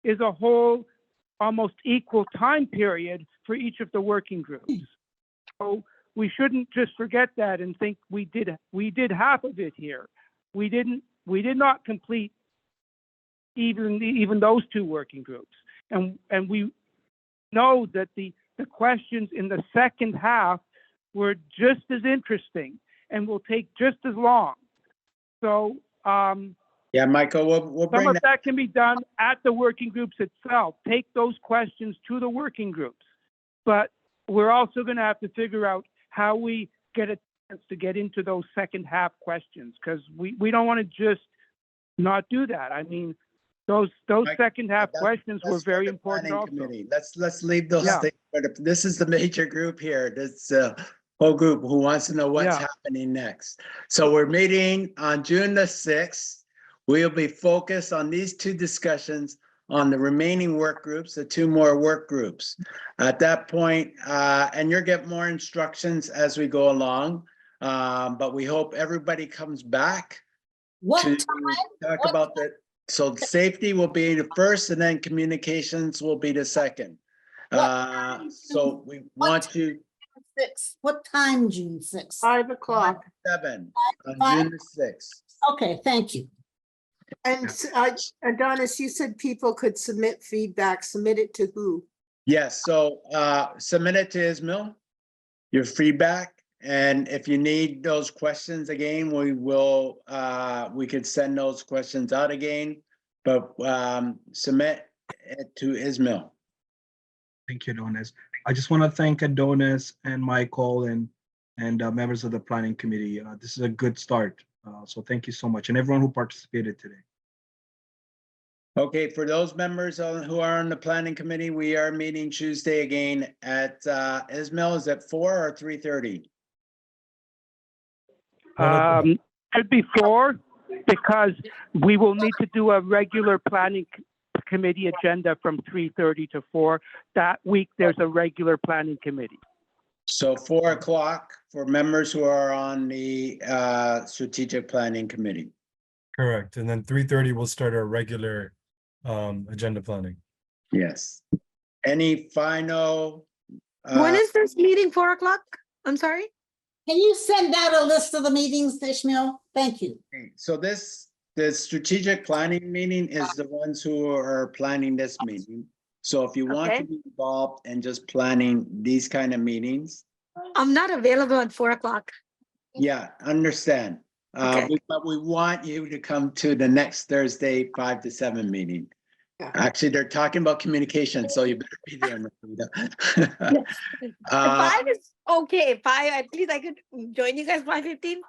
is a whole almost equal time period for each of the working groups. So we shouldn't just forget that and think we did half of it here. We did not complete even those 2 working groups. And we know that the questions in the second half were just as interesting and will take just as long. So yeah, Michael, we'll bring some of that can be done at the working groups itself. Take those questions to the working groups. But we're also going to have to figure out how we get a chance to get into those second half questions, because we don't want to just not do that. I mean, those second half questions were very important also. Committee. Let's leave those Yeah. things. But this is the major group here. This whole group who wants to know what's happening next. So we're meeting on June the 6th. We'll be focused on these 2 discussions on the remaining work groups, the 2 more work groups. At that point, and you'll get more instructions as we go along. But we hope everybody comes back to talk about the. So safety will be the first, and then communications will be the second. So we want to. 6. What time, June 6th? 5 o'clock. 7 on Five? June the 6th. Okay, thank you. And Adonis, you said people could submit feedback. Submit it to who? Yes, so submit it to Ismail, your feedback. And if you need those questions again, we could send those questions out again. but submit it to Ismail. Thank you, Adonis. I just want to thank Adonis and Michael and members of the planning committee. This is a good start. So thank you so much, and everyone who participated today. Okay, for those members who are on the planning committee, we are meeting Tuesday again at Ismail. Is it 4 or 3:30? Should be 4, because we will need to do a regular planning committee agenda from 3:30 to 4. That week, there's a regular planning committee. So 4 o'clock for members who are on the strategic planning committee. Correct. And then 3:30 we'll start our regular agenda planning. Yes. Any final? When is this meeting, 4 o'clock? I'm sorry? Can you send out a list of the meetings, Ishmael? Thank you. So the strategic planning meeting is the ones who are planning this meeting. So if you want to Okay. be involved in just planning these kind of meetings, I'm not available at 4 o'clock. yeah, understand. Okay. But we want you to come to the next Thursday, 5 to 7 meeting. Yeah. Actually, they're talking about communication, so you better be there. If 5 is okay, 5, at least I could join you guys 5:15,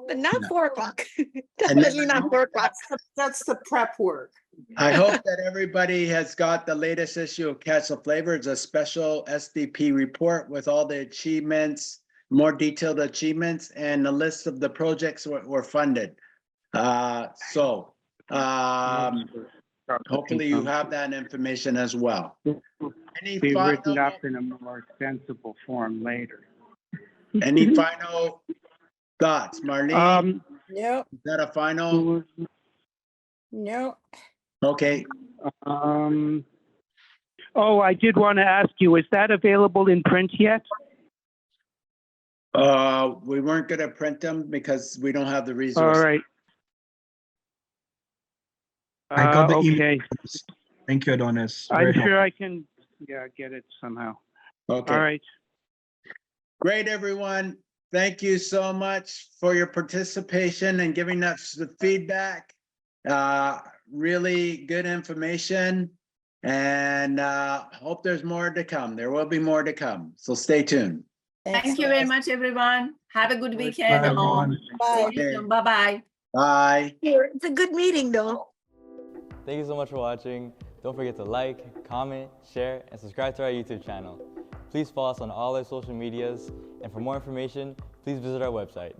but not Yeah. 4 o'clock. then- Definitely not 4 o'clock. That's the prep work. I hope that everybody has got the latest issue of Catch the Flavor. It's a special SDP report with all the achievements, more detailed achievements, and the list of the projects were funded. Hopefully you have that information as well. Any Be written final, up in a more sensible form later. any final thoughts, Marlene? No, Is that a final? no. Okay, Oh, I did want to ask you, is that available in print yet? we weren't gonna print them because we don't have the All resources. right. I got the email. Okay. Thank you, Adonis. I'm Very sure helpful. I can, get it somehow. Okay. All right. Great, everyone. Thank you so much for your participation and giving us the feedback. Really good information, and hope there's more to come. There will be more to come, so stay tuned. Thank you very much, everyone. Have a good weekend. Bye, everyone. Bye. Okay. Bye-bye. Bye. It's a good meeting though. Thank you so much for watching. Don't forget to like, comment, share, and subscribe to our YouTube channel. Please follow us on all our social medias, and for more information, please visit our website.